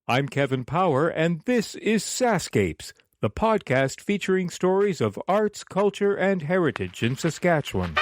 I'm Kevin Power, and this is SaskScapes, the podcast featuring stories of arts, culture, and heritage in Saskatchewan.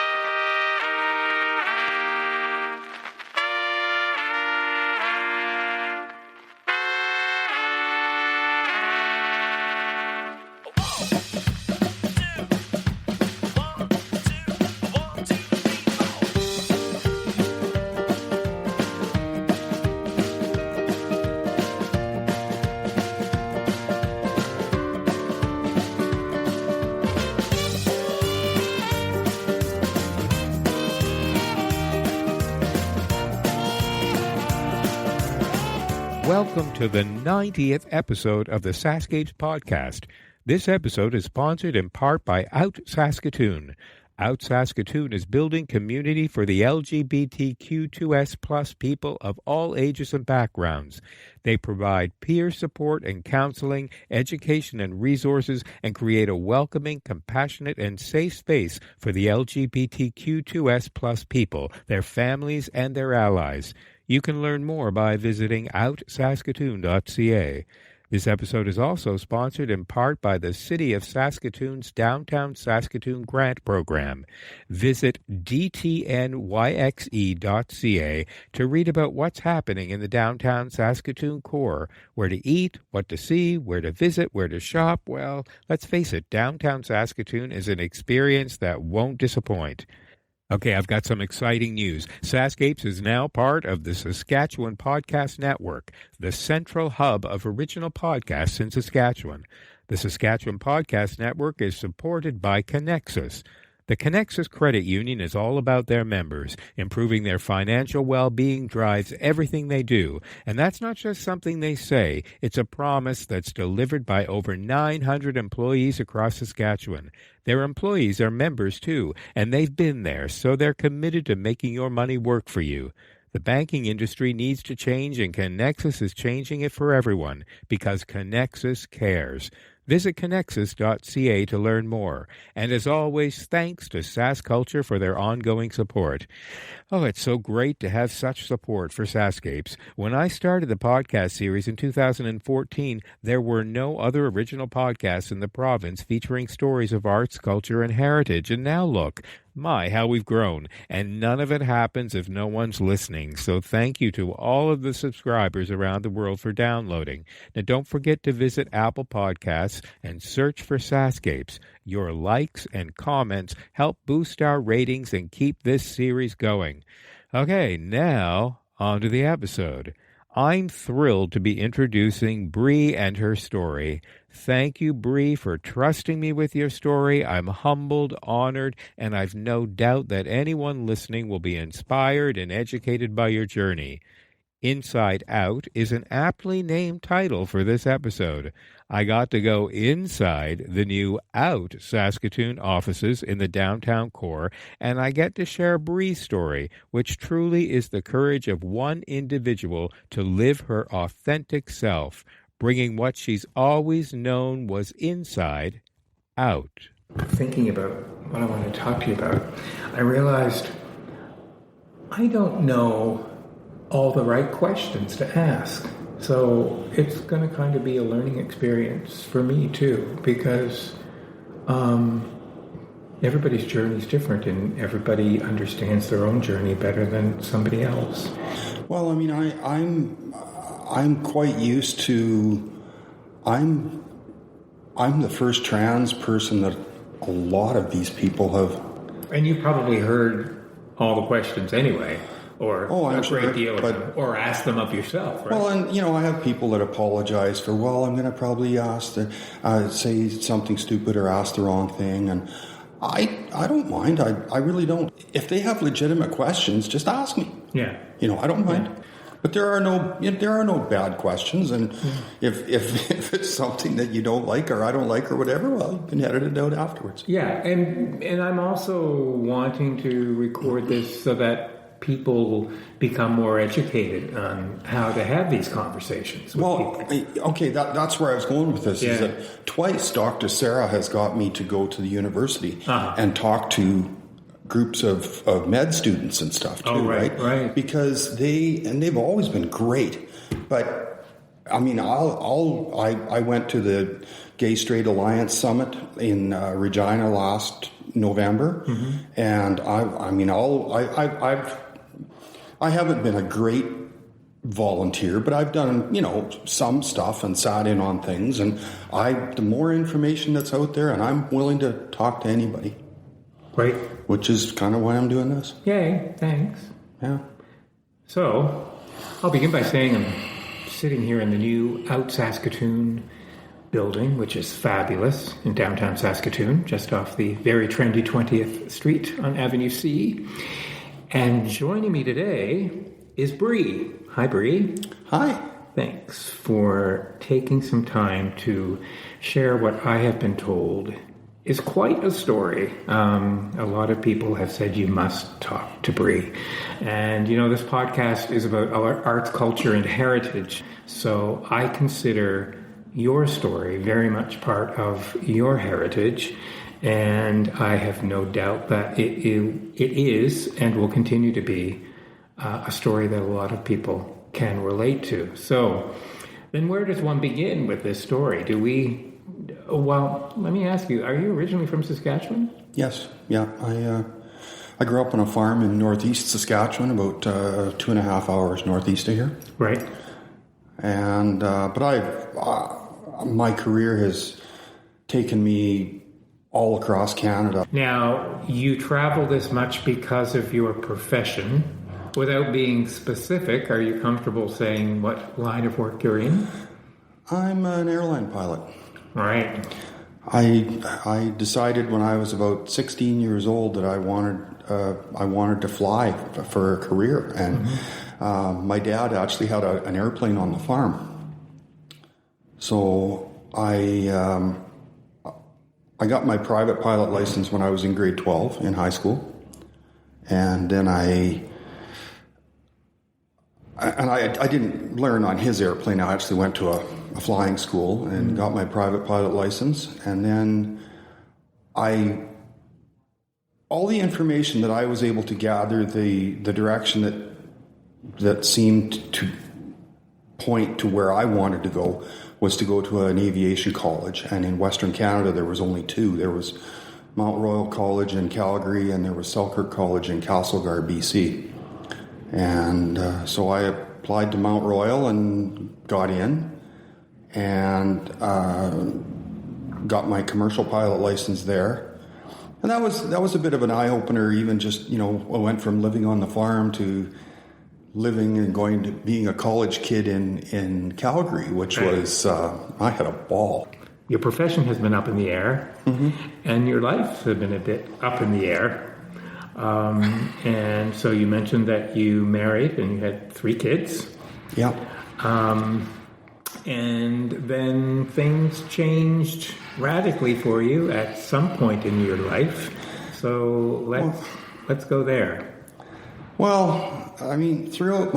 Welcome to the 90th episode of the SaskScapes podcast. This episode is sponsored in part by Out Saskatoon. Out Saskatoon is building community for the LGBTQ2S plus people of all ages and backgrounds. They provide peer support and counseling, education and resources, and create a welcoming, compassionate, and safe space for the LGBTQ2S plus people, their families, and their allies. You can learn more by visiting outsaskatoon.ca. This episode is also sponsored in part by the City of Saskatoon's Downtown Saskatoon Grant Program. Visit dtnyxe.ca to read about what's happening in the downtown Saskatoon core, where to eat, what to see, where to visit, where to shop. Well, let's face it, downtown Saskatoon is an experience that won't disappoint. Okay, I've got some exciting news. SaskScapes is now part of the Saskatchewan Podcast Network, the central hub of original podcasts in Saskatchewan. The Saskatchewan Podcast Network is supported by Connexus. The Connexus Credit Union is all about their members. Improving their financial well-being drives everything they do. And that's not just something they say. It's a promise that's delivered by over 900 employees across Saskatchewan. Their employees are members too, and they've been there, so they're committed to making your money work for you. The banking industry needs to change, and Connexus is changing it for everyone, because Connexus cares. Visit connexus.ca to learn more. And as always, thanks to SaskCulture for their ongoing support. Oh, it's so great to have such support for SaskScapes. When I started the podcast series in 2014, there were no other original podcasts in the province featuring stories of arts, culture, and heritage. And now look, my, how we've grown. And none of it happens if no one's listening. So thank you to all of the subscribers around the world for downloading. Now don't forget to visit Apple Podcasts and search for SaskScapes. Your likes and comments help boost our ratings and keep this series going. Okay, now on to the episode. I'm thrilled to be introducing Bree and her story. Thank you, Bree, for trusting me with your story. I'm humbled, honored, and I've no doubt that anyone listening will be inspired and educated by your journey. Inside Out is an aptly named title for this episode. I got to go inside the new Out Saskatoon offices in the downtown core, and I get to share Bree's story, which truly is the courage of one individual to live her authentic self, bringing what she's always known was inside out. Thinking about what I want to talk to you about, I realized I don't know all the right questions to ask. So it's going to kind of be a learning experience for me too, because everybody's journey is different and everybody understands their own journey better than somebody else. Well, I mean, I'm quite used to, I'm the first trans person that a lot of these people have. And you probably heard all the questions anyway. Or a great deal of them, or ask them of yourself, right? Well, and, I have people that apologize for, I'm going to probably say something stupid or ask the wrong thing, and I don't mind. I really don't. If they have legitimate questions, just ask me. Yeah. I don't mind. Yeah. But there are no bad questions, and if it's something that you don't like or I don't like or whatever, well, you can edit it out afterwards. Yeah, and I'm also wanting to record this so that people become more educated on how to have these conversations with people. Okay, that's where I was going with this. Yeah. Is that twice Dr. Sarah has got me to go to the university and talk to groups of med students and stuff too, right? Right. Because they've always been great, but I mean, I went to the Gay Straight Alliance Summit in Regina last November, and I haven't been a great volunteer, but I've done, some stuff and sat in on things, and the more information that's out there, and I'm willing to talk to anybody. Great. Which is kind of why I'm doing this. Yay, thanks. Yeah. So, I'll begin by saying I'm sitting here in the new Out Saskatoon building, which is fabulous, in downtown Saskatoon, just off the very trendy 20th Street on Avenue C. And joining me today is Bree. Hi, Bree. Hi. Thanks for taking some time to share what I have been told is quite a story. A lot of people have said you must talk to Bree. And, this podcast is about arts, culture, and heritage. So I consider your story very much part of your heritage. And I have no doubt that it is and will continue to be a story that a lot of people can relate to. So then where does one begin with this story? Well, let me ask you, are you originally from Saskatchewan? Yes. Yeah. I grew up on a farm in northeast Saskatchewan, about 2.5 hours northeast of here. Right. And but my career has taken me all across Canada. Now, you travel this much because of your profession. Without being specific, are you comfortable saying what line of work you're in? I'm an airline pilot. Right. I decided when I was about 16 years old that I wanted to fly for a career, and my dad actually had an airplane on the farm. So I got my private pilot license when I was in grade 12 in high school, and then I didn't learn on his airplane. I actually went to a flying school and got my private pilot license. And then all the information that I was able to gather, the direction that seemed to point to where I wanted to go was to go to an aviation college. And in Western Canada, there was only two. There was Mount Royal College in Calgary, and there was Selkirk College in Castlegar, BC. And so I applied to Mount Royal and got in, and got my commercial pilot license there. And that was a bit of an eye-opener, even just, I went from living on the farm to living and going to being a college kid in Calgary, which was, I had a ball. Your profession has been up in the air, and your life has been a bit up in the air. And so you mentioned that you married and you had 3 kids. Yeah. And then things changed radically for you at some point in your life. So let's go there. Well, I mean, throughout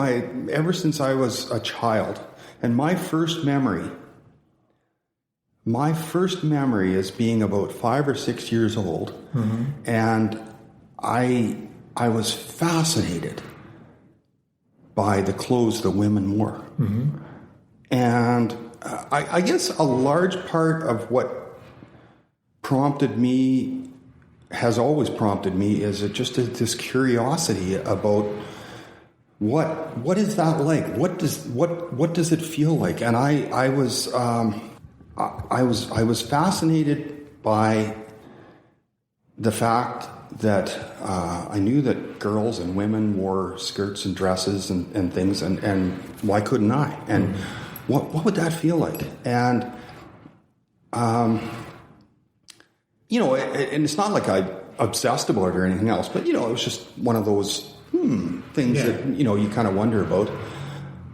ever since I was a child, and my first memory is being about 5 or 6 years old, and I was fascinated by the clothes the women wore. And I guess a large part of what has always prompted me is just this curiosity about what is that like? What does it feel like? And I was fascinated by the fact that I knew that girls and women wore skirts and dresses and things, and why couldn't I? And what would that feel like? And and it's not like I obsessed about it or anything else, but it was just one of those things that you kind of wonder about.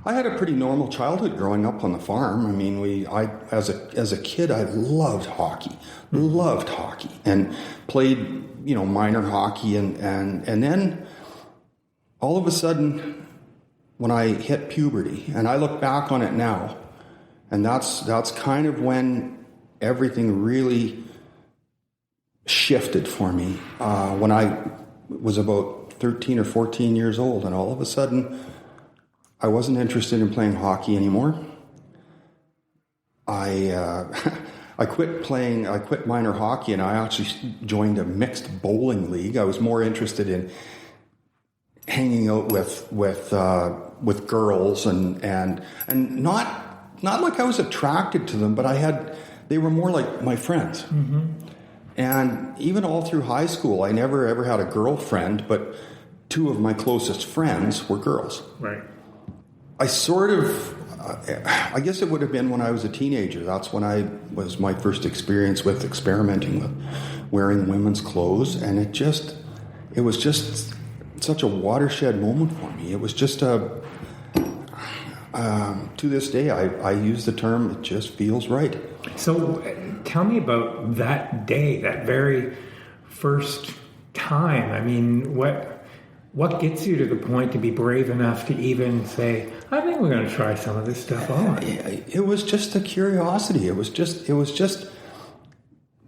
I had a pretty normal childhood growing up on the farm. I mean, as a kid, I loved hockey, and played minor hockey, and then all of a sudden, when I hit puberty, and I look back on it now, and that's kind of when everything really shifted for me. When I was about 13 or 14 years old, and all of a sudden, I wasn't interested in playing hockey anymore. I quit minor hockey, and I actually joined a mixed bowling league. I was more interested in hanging out with girls and not like I was attracted to them, but they were more like my friends. Mm-hmm. And even all through high school, I never ever had a girlfriend, but two of my closest friends were girls. Right. I guess it would have been when I was a teenager. That's when was my first experience with experimenting with wearing women's clothes. And it was just such a watershed moment for me. It was just to this day, I use the term, it just feels right. So tell me about that day, that very first time. I mean, what gets you to the point to be brave enough to even say, I think we're going to try some of this stuff on? It was just a curiosity. It was just.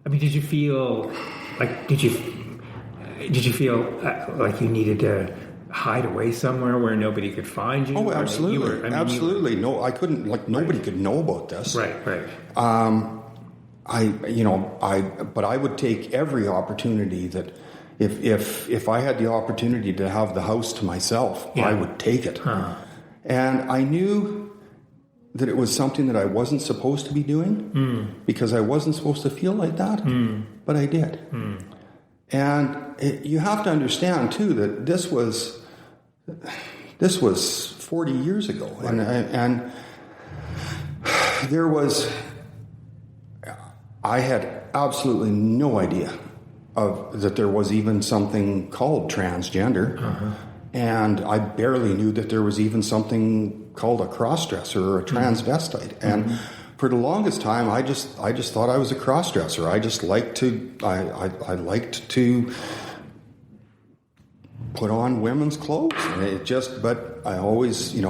I mean, did you feel like you needed to hide away somewhere where nobody could find you? Oh, absolutely, absolutely. No, I couldn't. Nobody could know about this. Right. But I would take every opportunity that. If I had the opportunity to have the house to myself, I would take it. Huh. And I knew that it was something that I wasn't supposed to be doing because I wasn't supposed to feel like that, but I did. And you have to understand too that this was 40 years ago, right. and I had absolutely no idea that there was even something called transgender, and I barely knew that there was even something called a crossdresser or a transvestite. And for the longest time, I just thought I was a crossdresser. I just liked to put on women's clothes, and but I always, it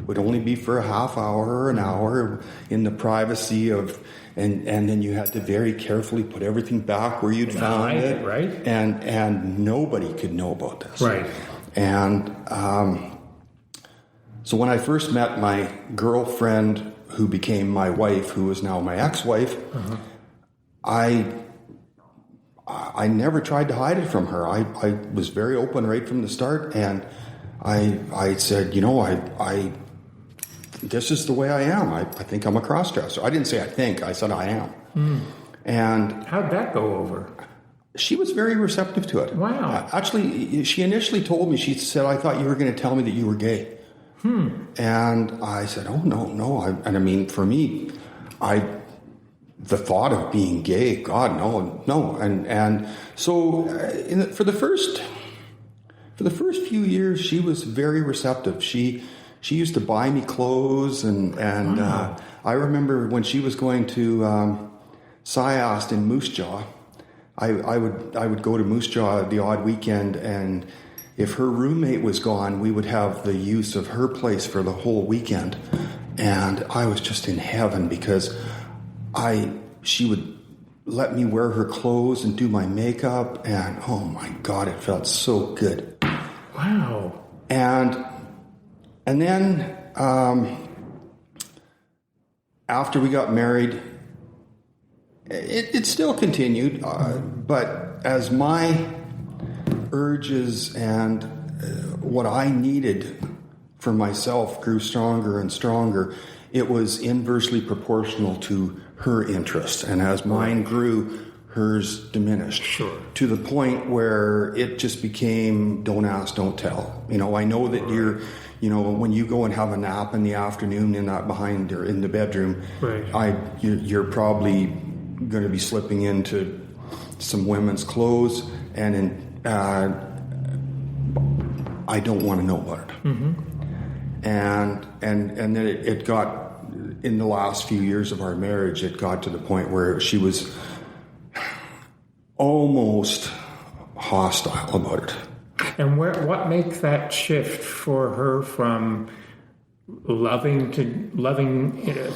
would only be for a half hour or an hour in the privacy of. And then you had to very carefully put everything back where you'd found it, right? And nobody could know about this, right? And so when I first met my girlfriend, who became my wife, who is now my ex-wife, I never tried to hide it from her. I was very open right from the start, and I said, this is the way I am. I think I'm a crossdresser. I didn't say I think. I said I am. And how'd that go over? She was very receptive to it. Wow. Actually, she initially told me, she said, I thought you were going to tell me that you were gay. And I said, oh, no. And I mean, for me, the thought of being gay, God, no. And so for the first few years, she was very receptive. She used to buy me clothes, and wow. I remember when she was going to Syast in Moose Jaw, I would go to Moose Jaw the odd weekend, and if her roommate was gone, we would have the use of her place for the whole weekend, and I was just in heaven because she would let me wear her clothes and do my makeup, and oh my God, it felt so good. Wow. And then after we got married, it still continued, but as my urges and what I needed for myself grew stronger and stronger, it was inversely proportional to her interests. And as mine grew, hers diminished. Sure. To the point where it just became don't ask, don't tell. I know that you're... when you go and have a nap in the afternoon in the bedroom, right. You're probably going to be slipping into some women's clothes, and I don't want to know about it. And then it got, in the last few years of our marriage, it got to the point where she was almost hostile about it. And what makes that shift for her from loving,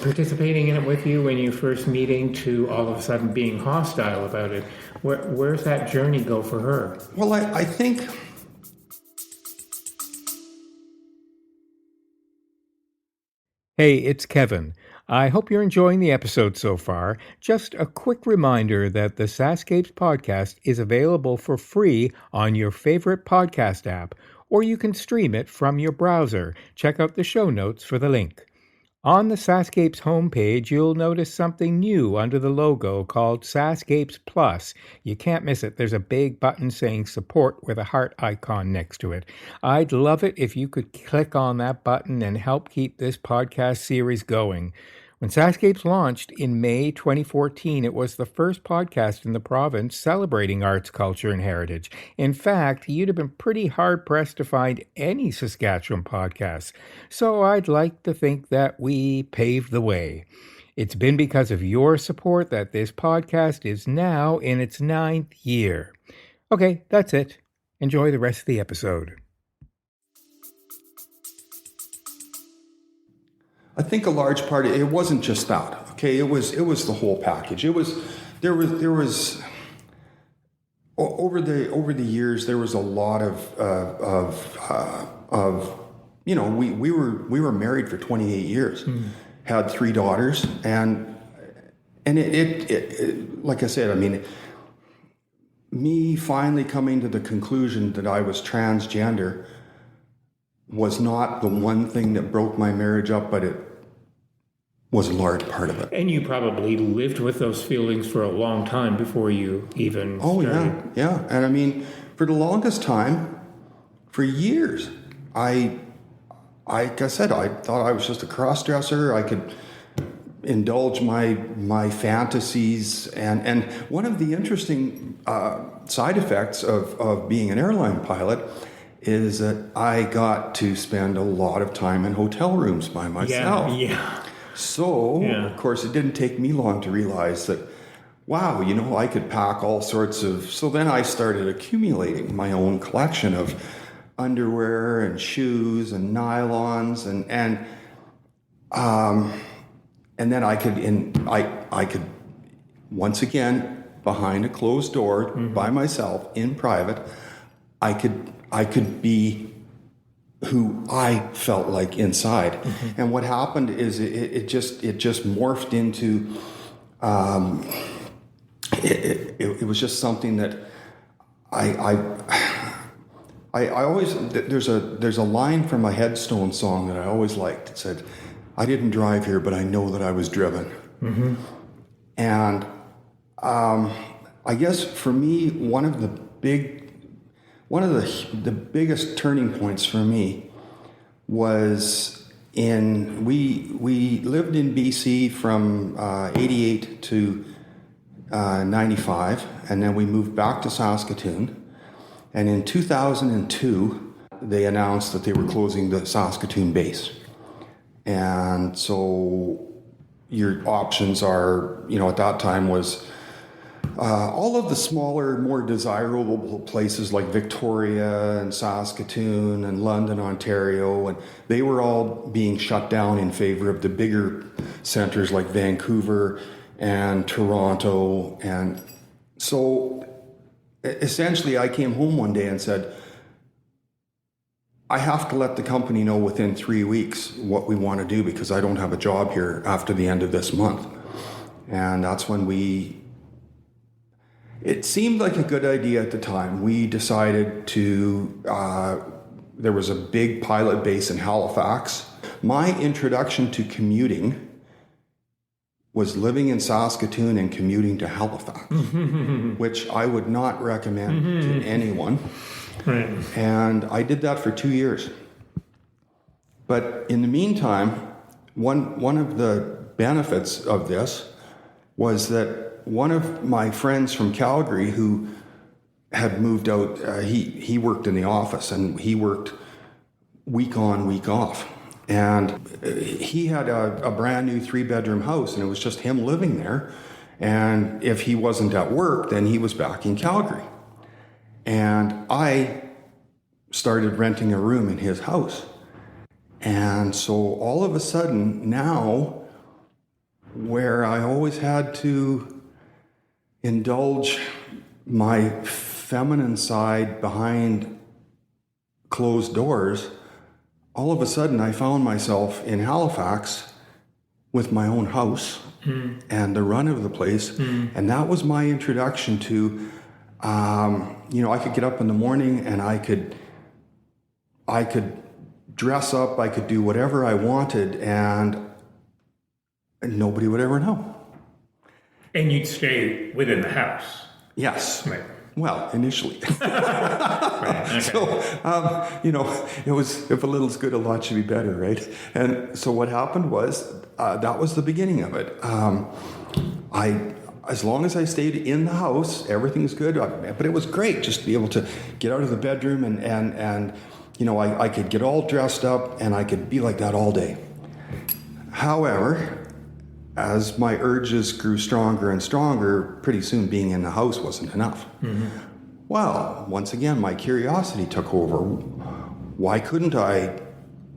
participating in it with you when you first meeting, to all of a sudden being hostile about it? Where's that journey go for her? Well, I think... Hey, it's Kevin. I hope you're enjoying the episode so far. Just a quick reminder that the SaskScapes podcast is available for free on your favorite podcast app, or you can stream it from your browser. Check out the show notes for the link. On the SaskScapes homepage, you'll notice something new under the logo called SaskScapes Plus. You can't miss it. There's a big button saying support with a heart icon next to it. I'd love it if you could click on that button and help keep this podcast series going. When SaskScapes launched in May 2014, it was the first podcast in the province celebrating arts, culture, and heritage. In fact, you'd have been pretty hard-pressed to find any Saskatchewan podcasts. So I'd like to think that we paved the way. It's been because of your support that this podcast is now in its 9th year. Okay, that's it. Enjoy the rest of the episode. I think a large part of it wasn't just that. Okay, it was the whole package. There was over the years there was a lot of we were married for 28 years, had 3 daughters, and it like I said, I mean, me finally coming to the conclusion that I was transgender was not the one thing that broke my marriage up, but it was a large part of it. And you probably lived with those feelings for a long time before you even started. Yeah. And I mean, for the longest time, for years, like I said, I thought I was just a cross-dresser. I could indulge my fantasies. And one of the interesting side effects of being an airline pilot is that I got to spend a lot of time in hotel rooms by myself. Yeah. So, of course, it didn't take me long to realize that, wow, I could pack all sorts of... So then I started accumulating my own collection of underwear and shoes and nylons and then I could once again, behind a closed door by myself in private, I could be who I felt like inside. And what happened is it just morphed into it was just something that I always, there's a line from a Headstone song that I always liked. It said, "I didn't drive here, but I know that I was driven." And I guess for me, one of the biggest turning points for me was we lived in BC from 88 to 95, and then we moved back to Saskatoon. And in 2002, they announced that they were closing the Saskatoon base. And so your options are, at that time was all of the smaller, more desirable places like Victoria and Saskatoon and London, Ontario, and they were all being shut down in favor of the bigger centers like Vancouver and Toronto. And so essentially I came home one day and said, I have to let the company know within 3 weeks what we want to do because I don't have a job here after the end of this month. And that's when it seemed like a good idea at the time. We decided to, there was a big pilot base in Halifax. My introduction to commuting was living in Saskatoon and commuting to Halifax, which I would not recommend to anyone. Right. And I did that for 2 years. But in the meantime, one of the benefits of this was that one of my friends from Calgary who had moved out, he worked in the office and he worked week on, week off. And he had a brand new 3-bedroom house and it was just him living there. And if he wasn't at work, then he was back in Calgary. And I started renting a room in his house. And so all of a sudden now, where I always had to indulge my feminine side behind closed doors, all of a sudden I found myself in Halifax with my own house and the run of the place. And that was my introduction to, I could get up in the morning and I could dress up, I could do whatever I wanted, and nobody would ever know. And you'd stay within the house. Yes. Right. Well, initially. Right. Okay. So, it was, if a little's good, a lot should be better, right? And so what happened was, that was the beginning of it. As long as I stayed in the house, everything's good. But it was great just to be able to get out of the bedroom and I could get all dressed up and I could be like that all day. However, as my urges grew stronger and stronger, pretty soon being in the house wasn't enough. Well, once again, my curiosity took over. Why couldn't I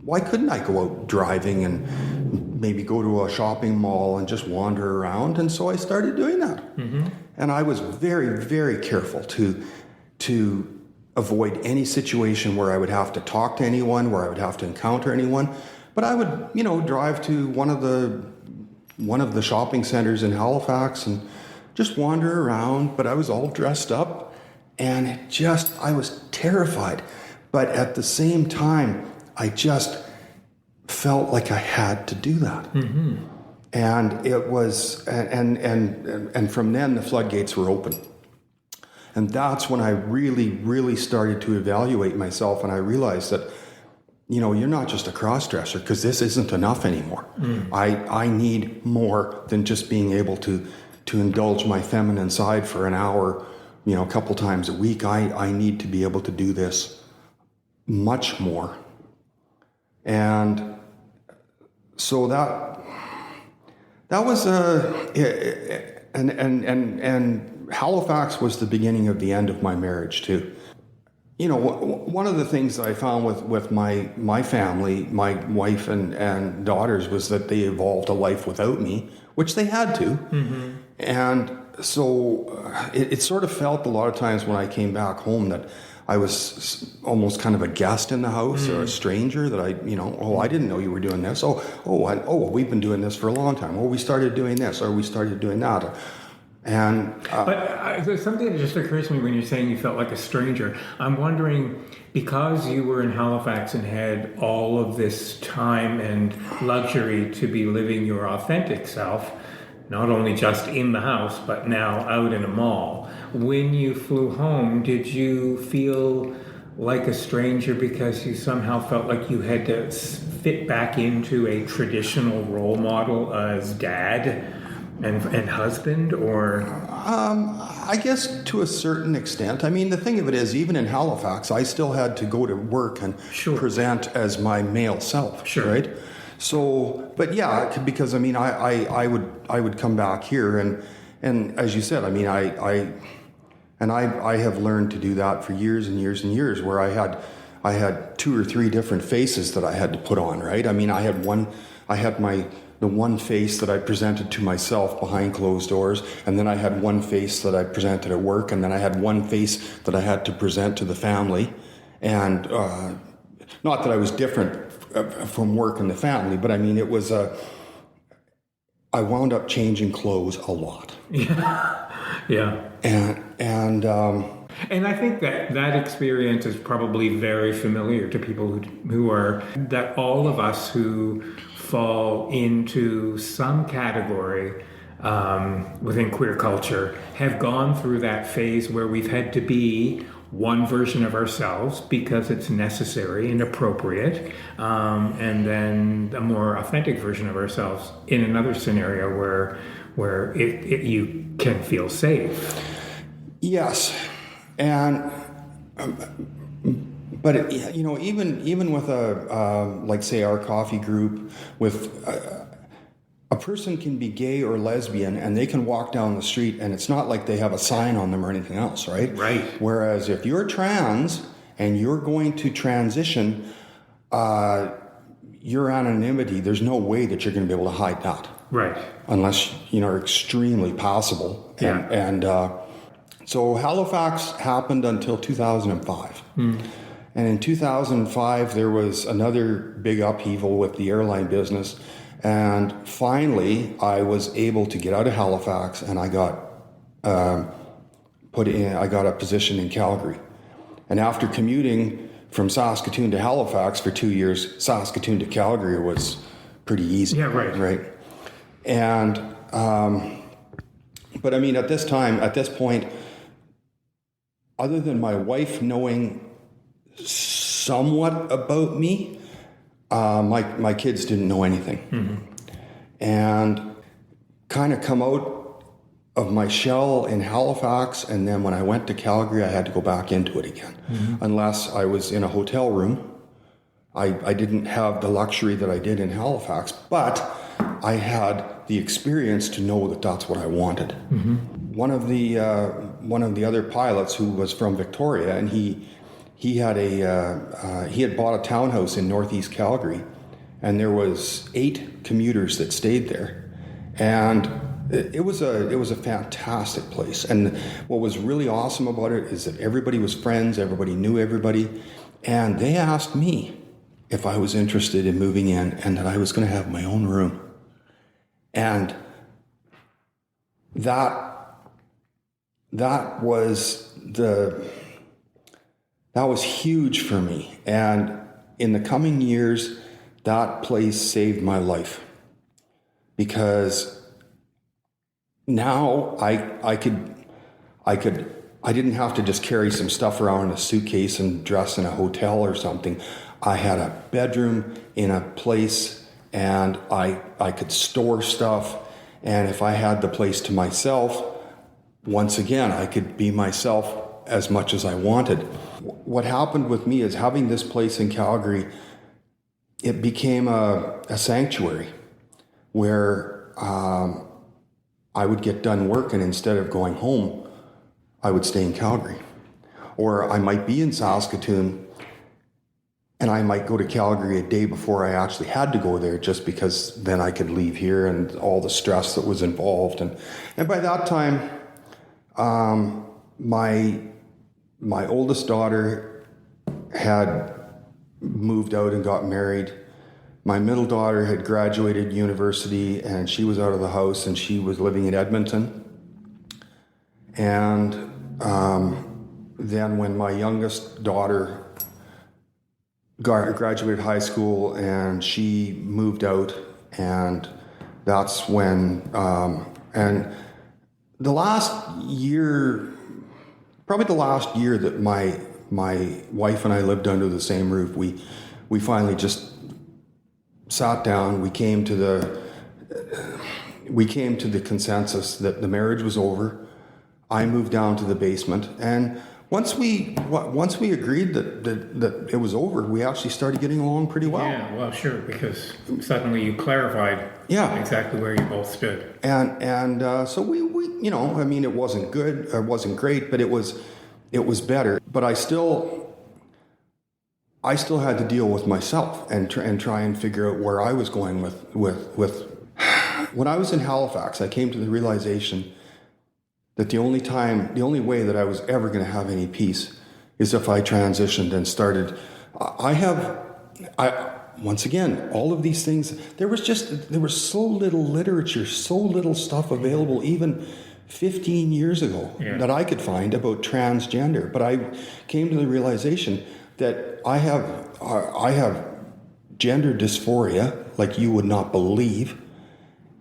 go out driving and maybe go to a shopping mall and just wander around? And so I started doing that. And I was very, very careful to avoid any situation where I would have to talk to anyone, where I would have to encounter anyone. But I would, drive to one of the shopping centers in Halifax and just wander around, but I was all dressed up and I was terrified. But at the same time, I just felt like I had to do that. And it was, and from then the floodgates were open. And that's when I really, really started to evaluate myself, and I realized that you're not just a cross-dresser, because this isn't enough anymore. I need more than just being able to indulge my feminine side for an hour, a couple times a week. I need to be able to do this much more. And so that was and Halifax was the beginning of the end of my marriage too. One of the things that I found with my family, my wife and daughters, was that they evolved a life without me, which they had to. And so it sort of felt a lot of times when I came back home that I was almost kind of a guest in the house or a stranger that I didn't know you were doing this. We've been doing this for a long time. We started doing this, or we started doing that. But there's something that just occurs to me when you're saying you felt like a stranger. I'm wondering, because you were in Halifax and had all of this time and luxury to be living your authentic self, not only just in the house, but now out in a mall, when you flew home, did you feel like a stranger because you somehow felt like you had to fit back into a traditional role model as dad and husband, or? I guess to a certain extent. I mean, the thing of it is, even in Halifax, I still had to go to work and present as my male self, right? So, but yeah, because I mean, I would come back here, and as you said, I mean, I have learned to do that for years and years and years, where I had 2 or 3 different faces that I had to put on, right? I mean, I had the one face that I presented to myself behind closed doors, and then I had one face that I presented at work, and then I had one face that I had to present to the family. And not that I was different from work and the family, but I mean, it was I wound up changing clothes a lot. Yeah. And I think that experience is probably very familiar to people who are, that all of us who fall into some category within queer culture have gone through that phase where we've had to be one version of ourselves because it's necessary and appropriate, and then a more authentic version of ourselves in another scenario where you can feel safe. Yes. And but even with like say our coffee group, with a person can be gay or lesbian and they can walk down the street and it's not like they have a sign on them or anything else, right? Right. Whereas if you're trans and you're going to transition, your anonymity, there's no way that you're going to be able to hide that. Right. Unless are extremely possible. And so Halifax happened until 2005. And in 2005, there was another big upheaval with the airline business. And finally, I was able to get out of Halifax, and I got I got a position in Calgary. And after commuting from Saskatoon to Halifax for 2 years, Saskatoon to Calgary was pretty easy. Yeah, right. Right. And, but I mean, at this point, other than my wife knowing somewhat about me, my kids didn't know anything. Mm-hmm. And kind of come out of my shell in Halifax, and then when I went to Calgary, I had to go back into it again. Mm-hmm. Unless I was in a hotel room. I didn't have the luxury that I did in Halifax, but I had the experience to know that that's what I wanted. Mm-hmm. One of the other pilots who was from Victoria, and he had bought a townhouse in northeast Calgary, and there was 8 commuters that stayed there, and it was a fantastic place. And what was really awesome about it is that everybody was friends, everybody knew everybody, and they asked me if I was interested in moving in and that I was going to have my own room. And that was huge for me. And in the coming years, that place saved my life, because now I didn't have to just carry some stuff around in a suitcase and dress in a hotel or something. I had a bedroom in a place, and I could store stuff. And if I had the place to myself, once again, I could be myself as much as I wanted. What happened with me is, having this place in Calgary, it became a sanctuary where I would get done work, and instead of going home, I would stay in Calgary. Or I might be in Saskatoon, and I might go to Calgary a day before I actually had to go there, just because then I could leave here and all the stress that was involved. And by that time, my oldest daughter had moved out and got married. My middle daughter had graduated university, and she was out of the house, and she was living in Edmonton. And then when my youngest daughter graduated high school, and she moved out, and that's when, and the last year, probably the last year that my wife and I lived under the same roof, we finally just sat down. We came to the consensus that the marriage was over. I moved down to the basement, and once we agreed that it was over, we actually started getting along pretty well. Yeah, well, sure, because suddenly you clarified exactly where you both stood. And so we I mean, it wasn't good, or wasn't great, but it was better. But I still had to deal with myself and try and figure out where I was going with. When I was in Halifax, I came to the realization that the only way that I was ever going to have any peace is if I transitioned and started. Once again, all of these things, there was so little literature, so little stuff available even 15 years ago that I could find about transgender. But I came to the realization that I have gender dysphoria like you would not believe,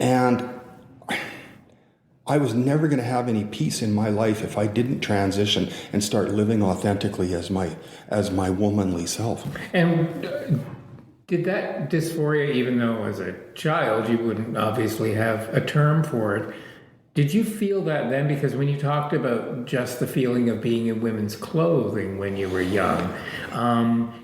and I was never going to have any peace in my life if I didn't transition and start living authentically as my womanly self. And did that dysphoria, even though as a child you wouldn't obviously have a term for it, did you feel that then? Because when you talked about just the feeling of being in women's clothing when you were young,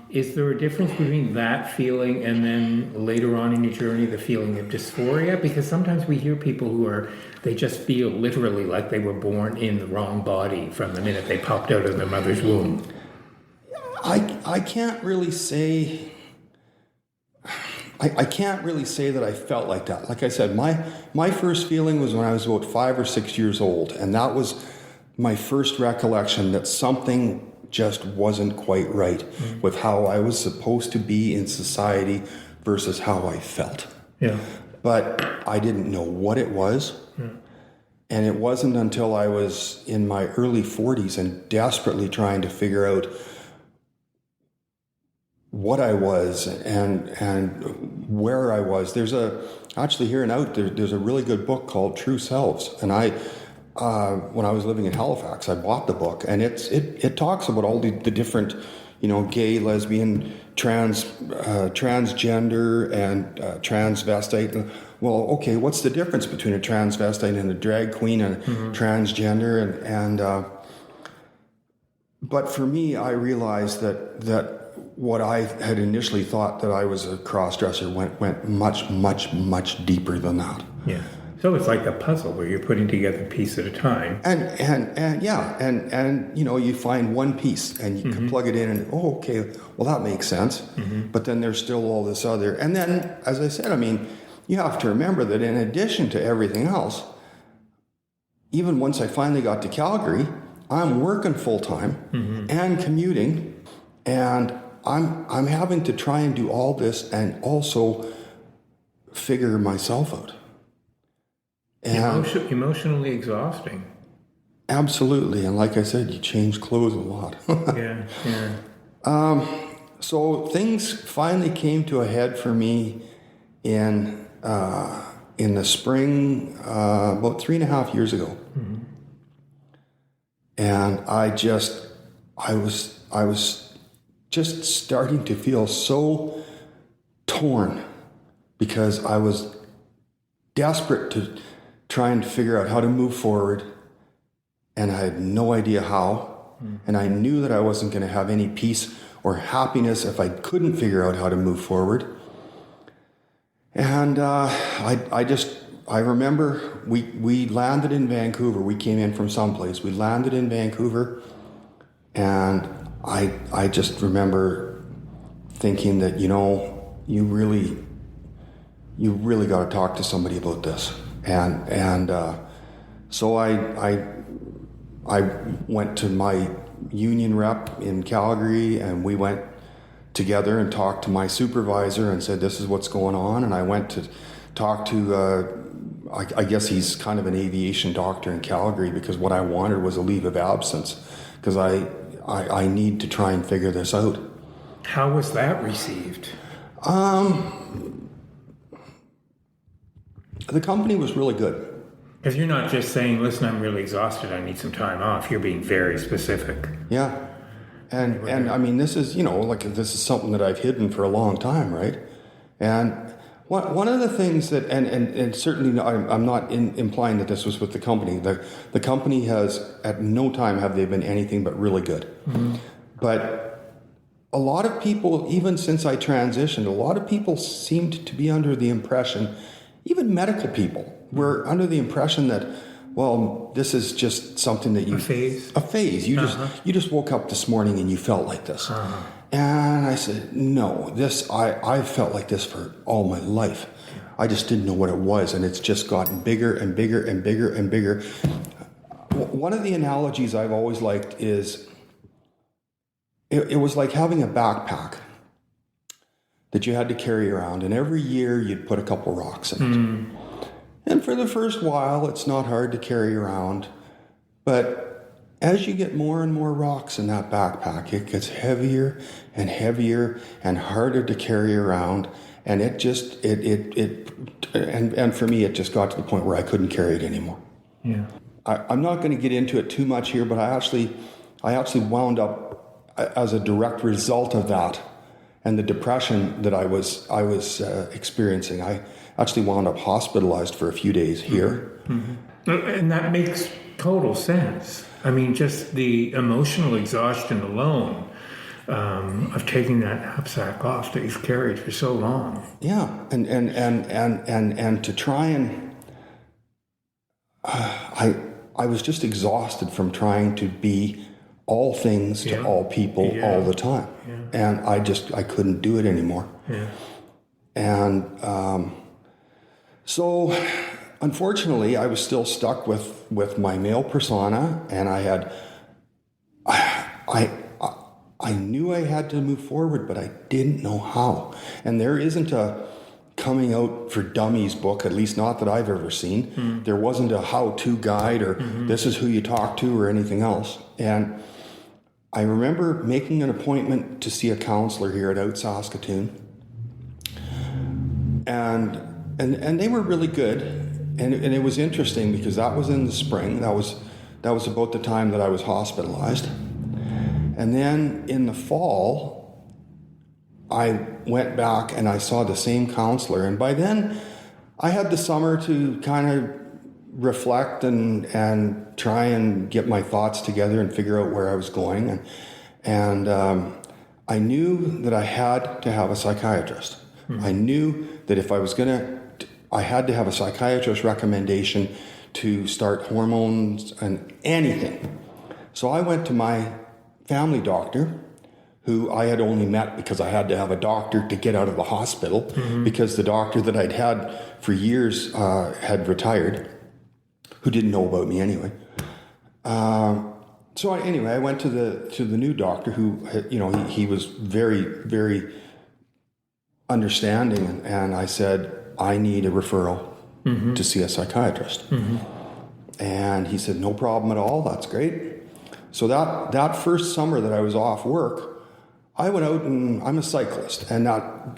is there a difference between that feeling and then later on in your journey, the feeling of dysphoria? Because sometimes we hear people they just feel literally like they were born in the wrong body from the minute they popped out of their mother's womb. I can't really say... I can't really say that I felt like that. Like I said, my first feeling was when I was about 5 or 6 years old, and that was my first recollection that something just wasn't quite right with how I was supposed to be in society versus how I felt. Yeah. but I didn't know what it was. And it wasn't until I was in my early 40s and desperately trying to figure out what I was and where I was. There's actually here and out there's a really good book called True Selves, and I when I was living in Halifax, I bought the book, and it talks about all the different, gay, lesbian, transgender, and transvestite. Well, okay, what's the difference between a transvestite and a drag queen and transgender? And but for me, I realized that what I had initially thought that I was a cross-dresser went much, much, much deeper than that. Yeah. So it's like a puzzle where you're putting together a piece at a time. And you find one piece and you can plug it in and, okay, well, that makes sense. But then there's still all this other. And then, as I said, you have to remember that in addition to everything else, even once I finally got to Calgary, I'm working full-time and commuting, and I'm having to try and do all this and also figure myself out. And emotionally exhausting. Absolutely. And like I said, you change clothes a lot. Yeah. So things finally came to a head for me in the spring, about 3.5 years ago. And I was just starting to feel so torn because I was desperate to try and figure out how to move forward, and I had no idea how. And I knew that I wasn't going to have any peace or happiness if I couldn't figure out how to move forward. And I remember we landed in Vancouver. We came in from someplace. We landed in Vancouver, and I just remember thinking that, you really got to talk to somebody about this. And so I went to my union rep in Calgary, and we went together and talked to my supervisor and said, this is what's going on. And I went to talk to, I guess he's kind of an aviation doctor in Calgary, because what I wanted was a leave of absence, because I need to try and figure this out. How was that received? The company was really good. Because you're not just saying, listen, I'm really exhausted, I need some time off. You're being very specific. Yeah. And this is, this is something that I've hidden for a long time, right? And one of the things that, and certainly I'm not implying that this was with the company. The company has, at no time have they been anything but really good. But a lot of people, even since I transitioned, a lot of people seemed to be under the impression, even medical people were under the impression that, well, this is just something that a phase. You just woke up this morning and you felt like this. And I said, no, I felt like this for all my life. I just didn't know what it was, and it's just gotten bigger and bigger and bigger and bigger. One of the analogies I've always liked is it was like having a backpack that you had to carry around, and every year you'd put a couple rocks in it. And for the first while, it's not hard to carry around, but as you get more and more rocks in that backpack, it gets heavier and heavier and harder to carry around, and and for me, it just got to the point where I couldn't carry it anymore. Yeah. I'm not going to get into it too much here, but I actually wound up as a direct result of that and the depression that I was experiencing. I actually wound up hospitalized for a few days here. And that makes total sense. Just the emotional exhaustion alone of taking that knapsack off that you've carried for so long. Yeah, and to try and I was just exhausted from trying to be all things to all people all the time. And I couldn't do it anymore. And so unfortunately I was still stuck with my male persona, and I knew I had to move forward, but I didn't know how. And there isn't a coming out for dummies book, at least not that I've ever seen. There wasn't a how-to guide or this is who you talk to or anything else. And I remember making an appointment to see a counselor here at Out Saskatoon. And they were really good. And it was interesting because that was in the spring. That was about the time that I was hospitalized. And then in the fall, I went back and I saw the same counselor. And by then, I had the summer to kind of reflect and try and get my thoughts together and figure out where I was going. And I knew that I had to have a psychiatrist. I knew that if I was I had to have a psychiatrist recommendation to start hormones and anything. So I went to my family doctor, who I had only met because I had to have a doctor to get out of the hospital, because the doctor that I'd had for years had retired, who didn't know about me anyway. So I went to the new doctor, who, he was very, very understanding, and I said, I need a referral to see a psychiatrist. And he said, no problem at all, that's great. So that first summer that I was off work, I went out, and I'm a cyclist, and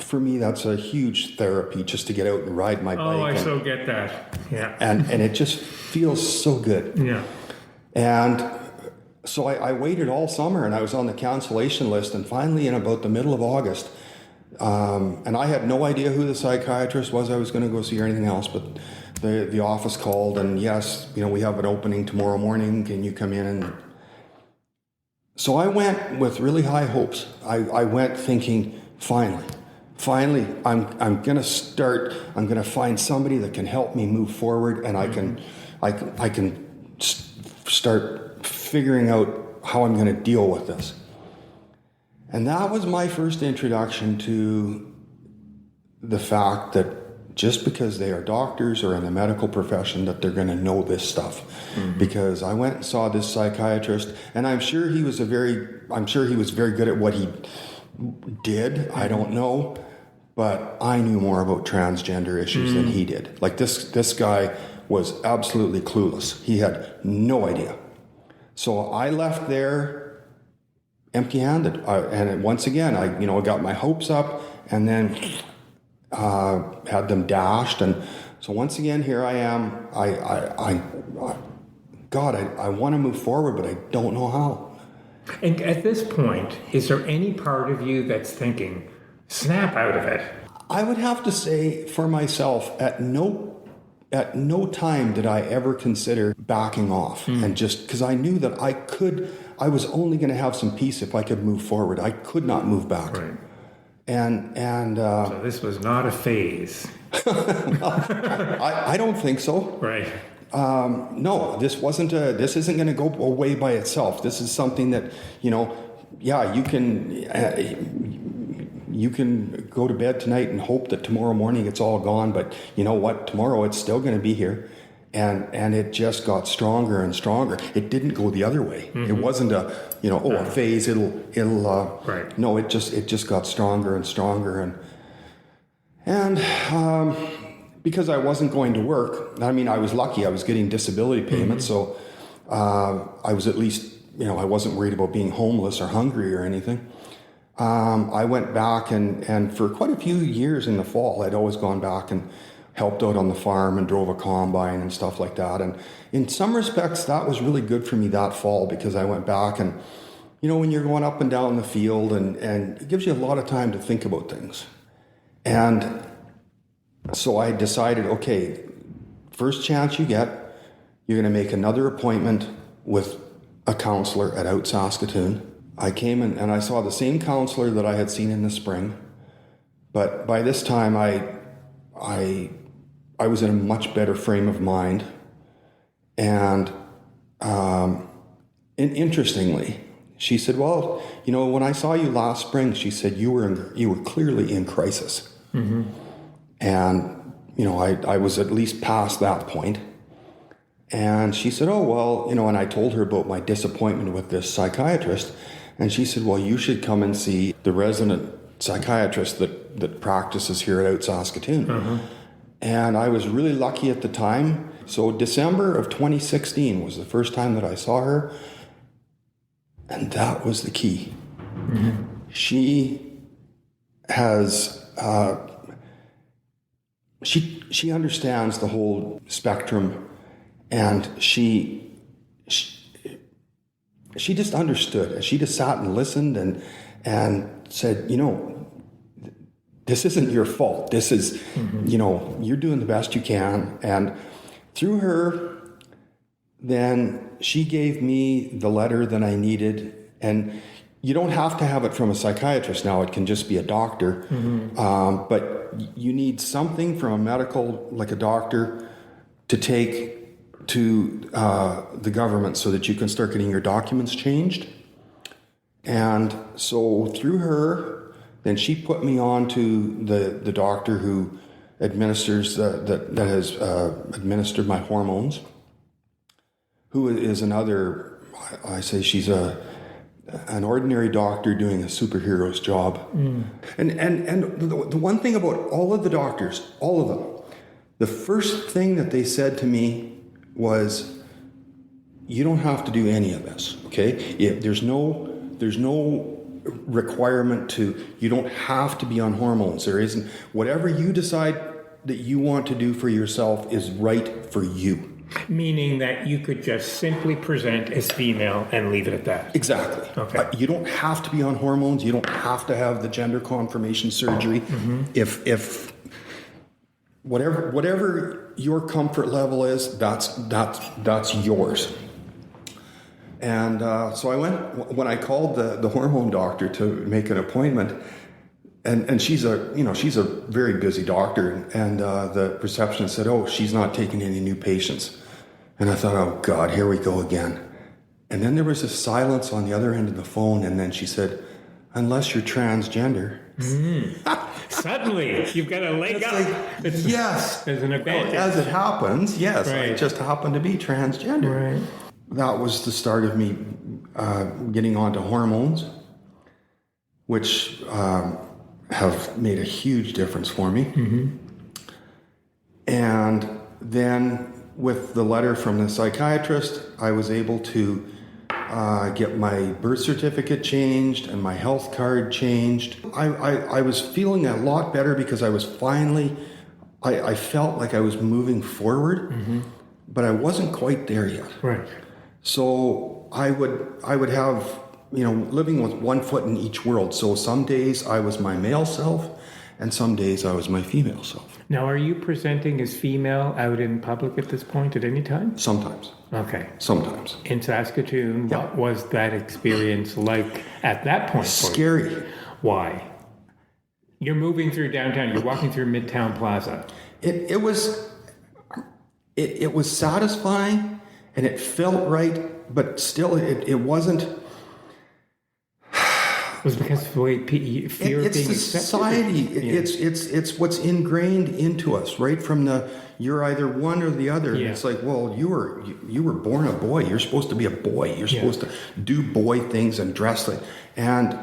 for me, that's a huge therapy, just to get out and ride my bike. Oh, I so get that. Yeah. And it just feels so good. Yeah. And so I waited all summer, and I was on the cancellation list, and finally in about the middle of August, and I had no idea who the psychiatrist was I was going to go see or anything else, but the office called, and yes, we have an opening tomorrow morning, can you come in? And so I went with really high hopes. I went thinking, finally, I'm going to find somebody that can help me move forward, and I can start figuring out how I'm going to deal with this. And that was my first introduction to the fact that just because they are doctors or in the medical profession, that they're going to know this stuff. Because I went and saw this psychiatrist, and I'm sure he was very good at what he did. I don't know, but I knew more about transgender issues than he did. Like this guy was absolutely clueless. He had no idea. So I left there empty-handed, and once again, I got my hopes up, and then had them dashed. And so once again, here I am. I want to move forward, but I don't know how. And at this point, is there any part of you that's thinking, snap out of it? I would have to say for myself, at no time did I ever consider backing off, and just because I knew that I was only going to have some peace if I could move forward. I could not move back. Right. And so this was not a phase. I don't think so. Right. No, this isn't going to go away by itself. This is something that, you can go to bed tonight and hope that tomorrow morning it's all gone, but you know what? Tomorrow it's still going to be here. And it just got stronger and stronger. It didn't go the other way. It wasn't a phase. It'll right. No, it just got stronger and stronger. And because I wasn't going to work, I mean, I was lucky. I was getting disability payments, so I was at least, I wasn't worried about being homeless or hungry or anything. I went back and for quite a few years in the fall, I'd always gone back and helped out on the farm and drove a combine and stuff like that. And in some respects, that was really good for me that fall, because I went back and, when you're going up and down the field and it gives you a lot of time to think about things. And so I decided, okay, first chance you get, you're going to make another appointment with a counselor at Out Saskatoon. I came in and I saw the same counselor that I had seen in the spring. But by this time, I was in a much better frame of mind, and interestingly, she said, "Well, when I saw you last spring," she said, "you were clearly in crisis," and I was at least past that point. And she said, "Oh well," and I told her about my disappointment with this psychiatrist, and she said, "Well, you should come and see the resident psychiatrist that practices here at Saskatoon. And I was really lucky at the time. So December of 2016 was the first time that I saw her. And that was the key. She has, she understands the whole spectrum, and she just understood. She just sat and listened and said, this isn't your fault. This is, you're doing the best you can. And through her, then she gave me the letter that I needed. And you don't have to have it from a psychiatrist now. It can just be a doctor. But you need something from a medical, like a doctor, to take to the government so that you can start getting your documents changed. And so through her, then she put me on to the doctor who administers, that has administered my hormones, who is another, I say she's an ordinary doctor doing a superhero's job. And the one thing about all of the doctors, all of them, the first thing that they said to me was, you don't have to do any of this, okay? There's no requirement you don't have to be on hormones. There isn't. Whatever you decide that you want to do for yourself is right for you. Meaning that you could just simply present as female and leave it at that. Exactly. Okay. You don't have to be on hormones. You don't have to have the gender confirmation surgery. If whatever your comfort level is, that's yours. And so I went, when I called the hormone doctor to make an appointment, and she's a very busy doctor, and the receptionist said, oh, she's not taking any new patients. And I thought, oh God, here we go again. And then there was a silence on the other end of the phone, and then she said, unless you're transgender. Suddenly, you've got a leg up. Yes. There's an advantage. As it happens, yes, Right. I just happen to be transgender. Right. That was the start of me getting onto hormones, which have made a huge difference for me. And then with the letter from the psychiatrist, I was able to get my birth certificate changed and my health card changed. I was feeling a lot better because I was finally, I felt like I was moving forward, but I wasn't quite there yet. Right. So I would have, living with one foot in each world. So some days I was my male self, and some days I was my female self. Now, are you presenting as female out in public at this point at any time? Sometimes. Okay. Sometimes. In Saskatoon, what was that experience like at that point? Scary. Why? You're moving through downtown. You're walking through Midtown Plaza. It was satisfying, and it felt right, but still it wasn't. It was because of the way fear of being accepted. It's society. It's what's ingrained into us, right from you're either one or the other. Yeah. It's like, well, you were born a boy. You're supposed to be a boy. You're supposed to do boy things and dress like, and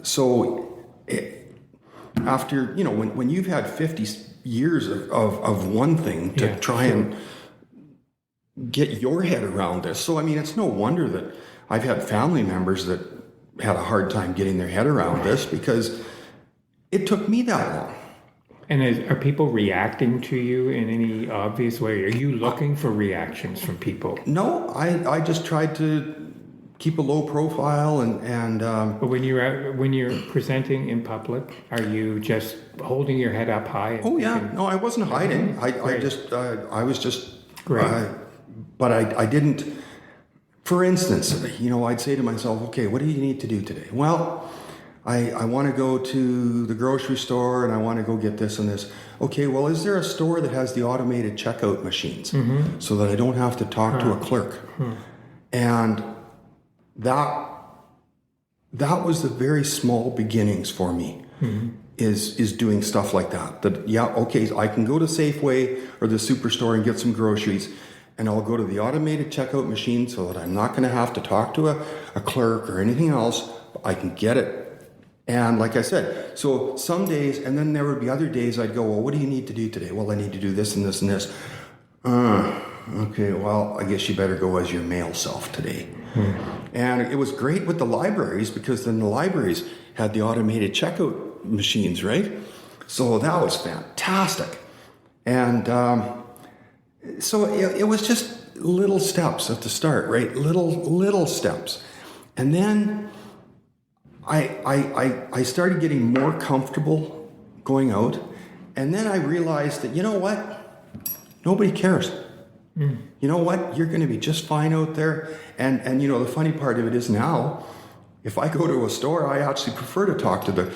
so after when you've had 50 years of one thing to try and get your head around this. So I mean, it's no wonder that I've had family members that had a hard time getting their head around this because it took me that long. And are people reacting to you in any obvious way? Are you looking for reactions from people? No, I just tried to keep a low profile and But when you're presenting in public, are you just holding your head up high? No, I wasn't hiding. I was just but I didn't. For instance, I'd say to myself, okay, what do you need to do today? Well, I want to go to the grocery store and I want to go get this and this. Okay, well, is there a store that has the automated checkout machines so that I don't have to talk to a clerk? And that was the very small beginnings for me, is doing stuff like that. Okay, I can go to Safeway or the superstore and get some groceries, and I'll go to the automated checkout machine so that I'm not going to have to talk to a clerk or anything else. I can get it. And like I said, so some days, and then there would be other days I'd go, well, what do you need to do today? Well, I need to do this and this and this. Okay, well, I guess you better go as your male self today. And it was great with the libraries because then the libraries had the automated checkout machines, right? So that was fantastic. And so it was just little steps at the start, right? Little steps. And then I started getting more comfortable going out. And then I realized that, you know what? Nobody cares. You know what? You're going to be just fine out there. And you know, the funny part of it is now, if I go to a store, I actually prefer to talk to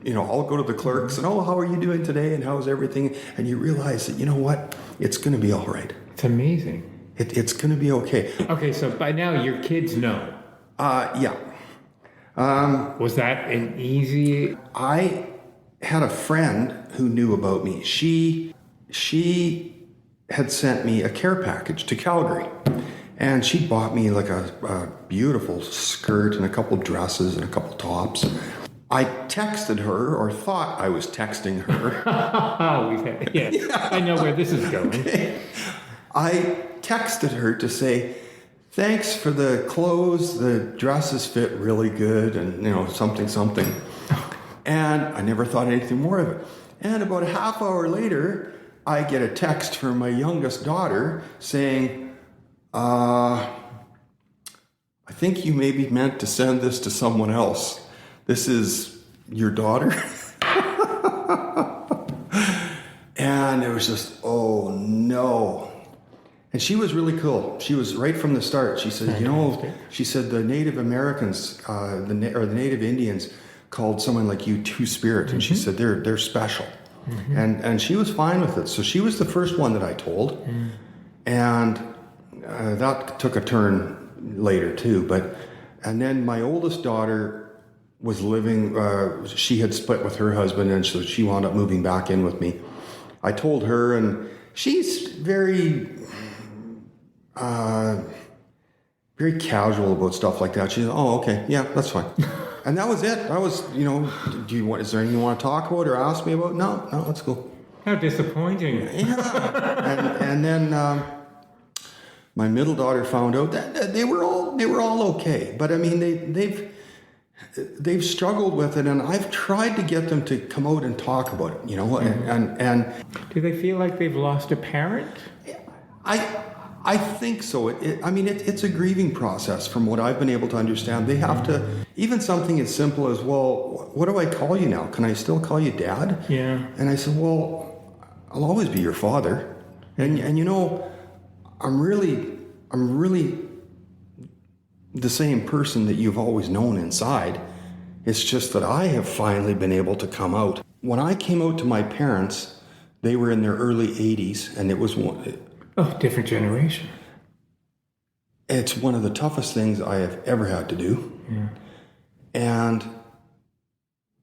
I'll go to the clerks and, how are you doing today? And how's everything? And you realize that, you know what? It's going to be all right. It's amazing. It's going to be okay. Okay, so by now your kids know. Yeah. Was that an easy... I had a friend who knew about me. She had sent me a care package to Calgary. And she bought me like a beautiful skirt and a couple dresses and a couple tops. I texted her, or thought I was texting her. I know where this is going. Okay. I texted her to say, thanks for the clothes. The dresses fit really good and, something. And I never thought anything more of it. And about a half hour later, I get a text from my youngest daughter saying, I think you may be meant to send this to someone else. This is your daughter. And it was just, oh no. And she was really cool. She was right from the start. She said, the Native Americans, the Native Indians called someone like you Two-Spirit. And she said, they're special. And she was fine with it. So she was the first one that I told. And that took a turn later too. And then my oldest daughter was living, she had split with her husband, and so she wound up moving back in with me. I told her, and she's very, very casual about stuff like that. She said, oh, okay, yeah, that's fine. And that was it. That was, is there anything you want to talk about or ask me about? No, that's cool. How disappointing. Yeah. And then my middle daughter found out that they were all okay. But I mean, they've struggled with it, and I've tried to get them to come out and talk about it, and do they feel like they've lost a parent? I think so. It's a grieving process from what I've been able to understand. They have to, even something as simple as, well, what do I call you now? Can I still call you Dad? Yeah. And I said, well, I'll always be your father. And I'm really the same person that you've always known inside. It's just that I have finally been able to come out. When I came out to my parents, they were in their early 80s, and it was different generation. It's one of the toughest things I have ever had to do. Yeah. And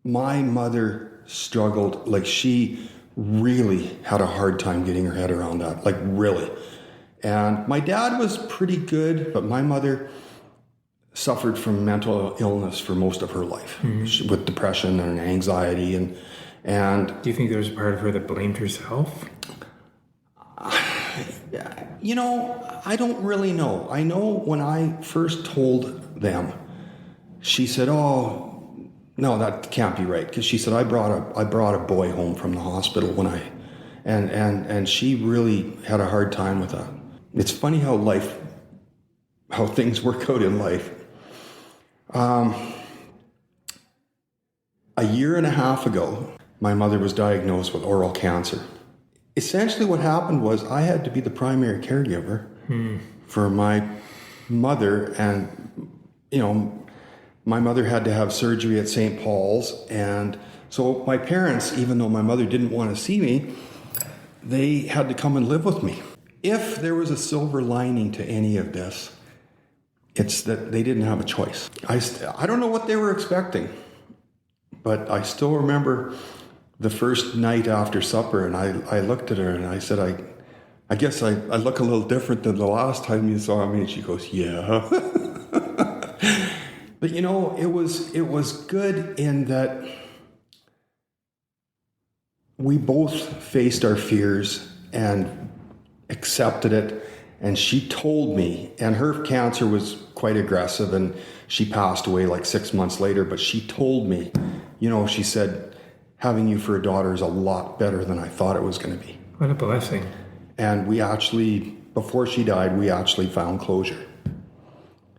my mother struggled, like she really had a hard time getting her head around that, like really. And my dad was pretty good, but my mother suffered from mental illness for most of her life, with depression and anxiety. And do you think there was a part of her that blamed herself? I don't really know. I know when I first told them, she said, "Oh, no, that can't be right," because she said I brought a boy home from the hospital and she really had a hard time with that. It's funny how things work out in life. A year and a half ago, my mother was diagnosed with oral cancer. Essentially what happened was I had to be the primary caregiver for my mother, and my mother had to have surgery at St. Paul's, and so my parents, even though my mother didn't want to see me, they had to come and live with me. If there was a silver lining to any of this, it's that they didn't have a choice. I don't know what they were expecting, but I still remember the first night after supper, and I looked at her and I said, I guess I look a little different than the last time you saw me. And she goes, yeah. But it was good in that we both faced our fears and accepted it. And she told me, and her cancer was quite aggressive, and she passed away like 6 months later, but she told me, she said, having you for a daughter is a lot better than I thought it was going to be. What a blessing. And we actually, before she died, we actually found closure.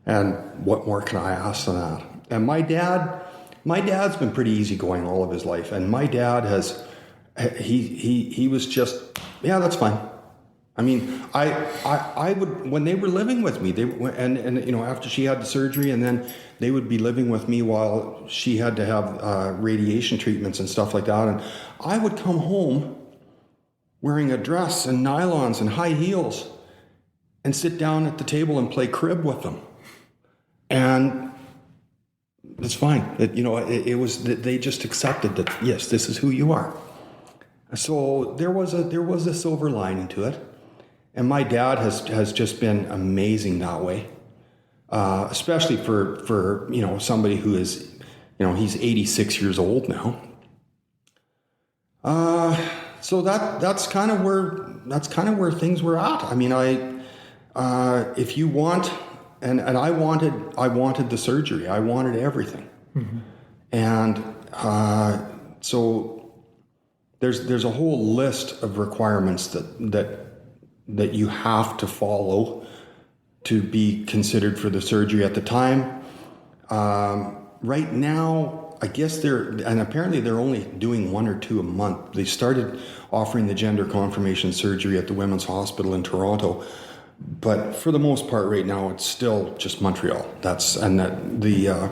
And what more can I ask than that? And my dad's been pretty easygoing all of his life. And my dad he was just, yeah, that's fine. I mean, I would, when they were living with me, after she had the surgery, and then they would be living with me while she had to have radiation treatments and stuff like that. And I would come home wearing a dress and nylons and high heels and sit down at the table and play crib with them. And it's fine. It was that they just accepted that, yes, this is who you are. So there was a silver lining to it. And my dad has just been amazing that way, especially for somebody who is, he's 86 years old now. So that's kind of where things were at. I mean, if you want, and I wanted the surgery. I wanted everything, mm-hmm. And so there's a whole list of requirements that you have to follow to be considered for the surgery at the time. Right now, I guess apparently they're only doing 1 or 2 a month. They started offering the gender confirmation surgery at the Women's Hospital in Toronto, but for the most part right now, it's still just Montreal. The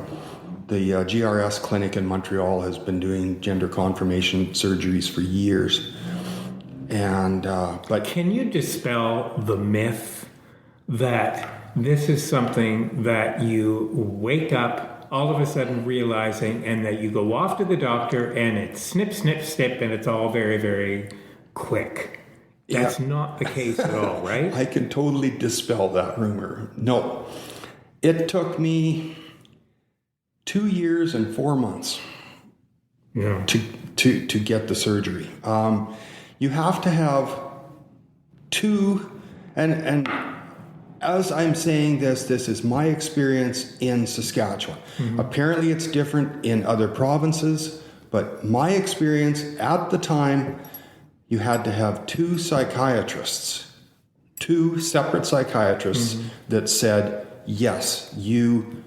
GRS clinic in Montreal has been doing gender confirmation surgeries for years. And but can you dispel the myth that this is something that you wake up all of a sudden realizing, and that you go off to the doctor and it's snip, snip, snip, and it's all very, very quick? That's not the case at all, right? I can totally dispel that rumor. No, it took me 2 years and 4 months to get the surgery. You have to have 2, and as I'm saying this is my experience in Saskatchewan. Mm-hmm. Apparently it's different in other provinces, but my experience at the time, you had to have 2 psychiatrists, 2 separate psychiatrists mm-hmm. that said, yes, you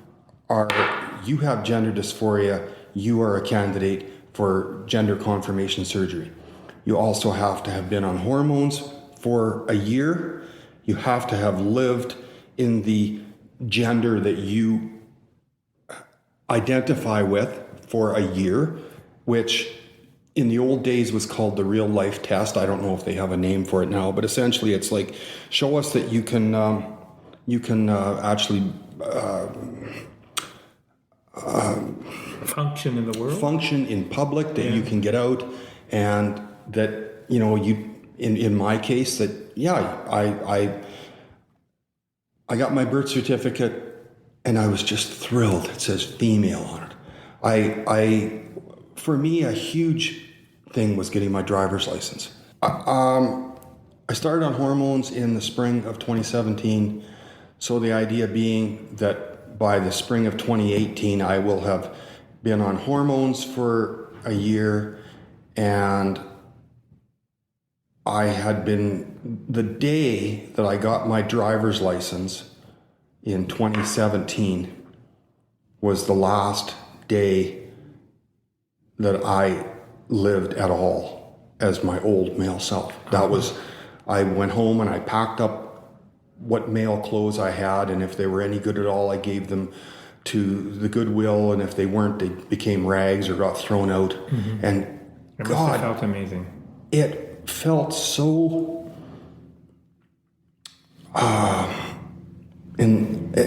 have gender dysphoria, you are a candidate for gender confirmation surgery. You also have to have been on hormones for a year. You have to have lived in the gender that you identify with for a year, which in the old days was called the real life test. I don't know if they have a name for it now, but essentially it's like, show us that you can actually function in the world, function in public, that you can get out, and that in my case that I got my birth certificate and I was just thrilled. It says female on it. For me, a huge thing was getting my driver's license. I started on hormones in the spring of 2017. So the idea being that by the spring of 2018, I will have been on hormones for a year, and I had been, the day that I got my driver's license in 2017 was the last day that I lived at all as my old male self. That was, I went home and I packed up what male clothes I had, and if they were any good at all, I gave them to the Goodwill, and if they weren't, they became rags or got thrown out. Mm-hmm. And it must have felt amazing. It felt so, and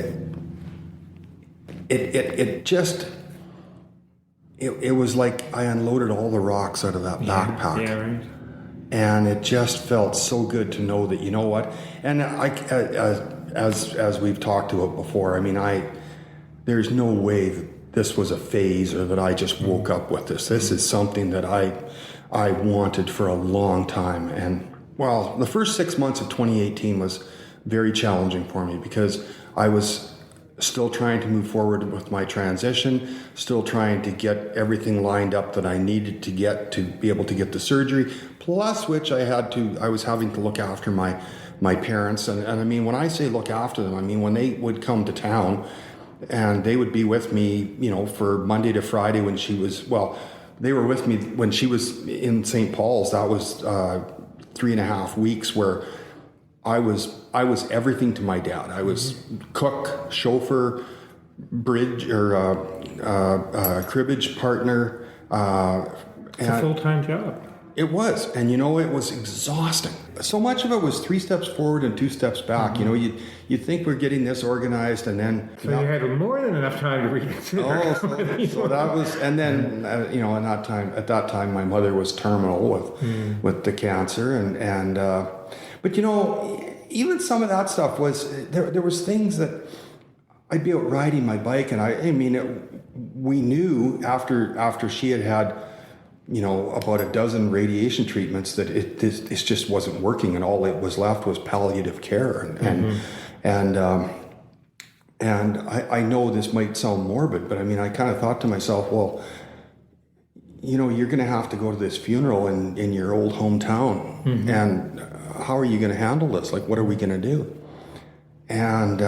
it was like I unloaded all the rocks out of that backpack. Yeah, right. And it just felt so good to know that, you know what, and as we've talked about before, I mean, there's no way that this was a phase or that I just woke up with this. This is something that I wanted for a long time. And well, the first 6 months of 2018 was very challenging for me because I was still trying to move forward with my transition, still trying to get everything lined up that I needed to get to be able to get the surgery, plus which I was having to look after my parents. And I mean, when I say look after them, I mean, when they would come to town and they would be with me, you know, for Monday to Friday when she was, well, they were with me when she was in St. Paul's. That was 3.5 weeks where I was everything to my dad. I was cook, chauffeur, bridge or cribbage partner. It's a full-time job. It was, and you know, it was exhausting. So much of it was 3 steps forward and 2 steps back. You know, you think we're getting this organized, and then so you had more than enough time to reconsider. So that was, and then you know, at that time, my mother was terminal with the cancer, and but you know, even some of that stuff was there was things that I'd be out riding my bike, and I mean, we knew after she had, you know, about a dozen radiation treatments that this just wasn't working, and all it was left was palliative care. And I know this might sound morbid, but I mean, I kind of thought to myself, well, you know, you're going to have to go to this funeral in your old hometown, and how are you going to handle this? Like, what are we going to do? And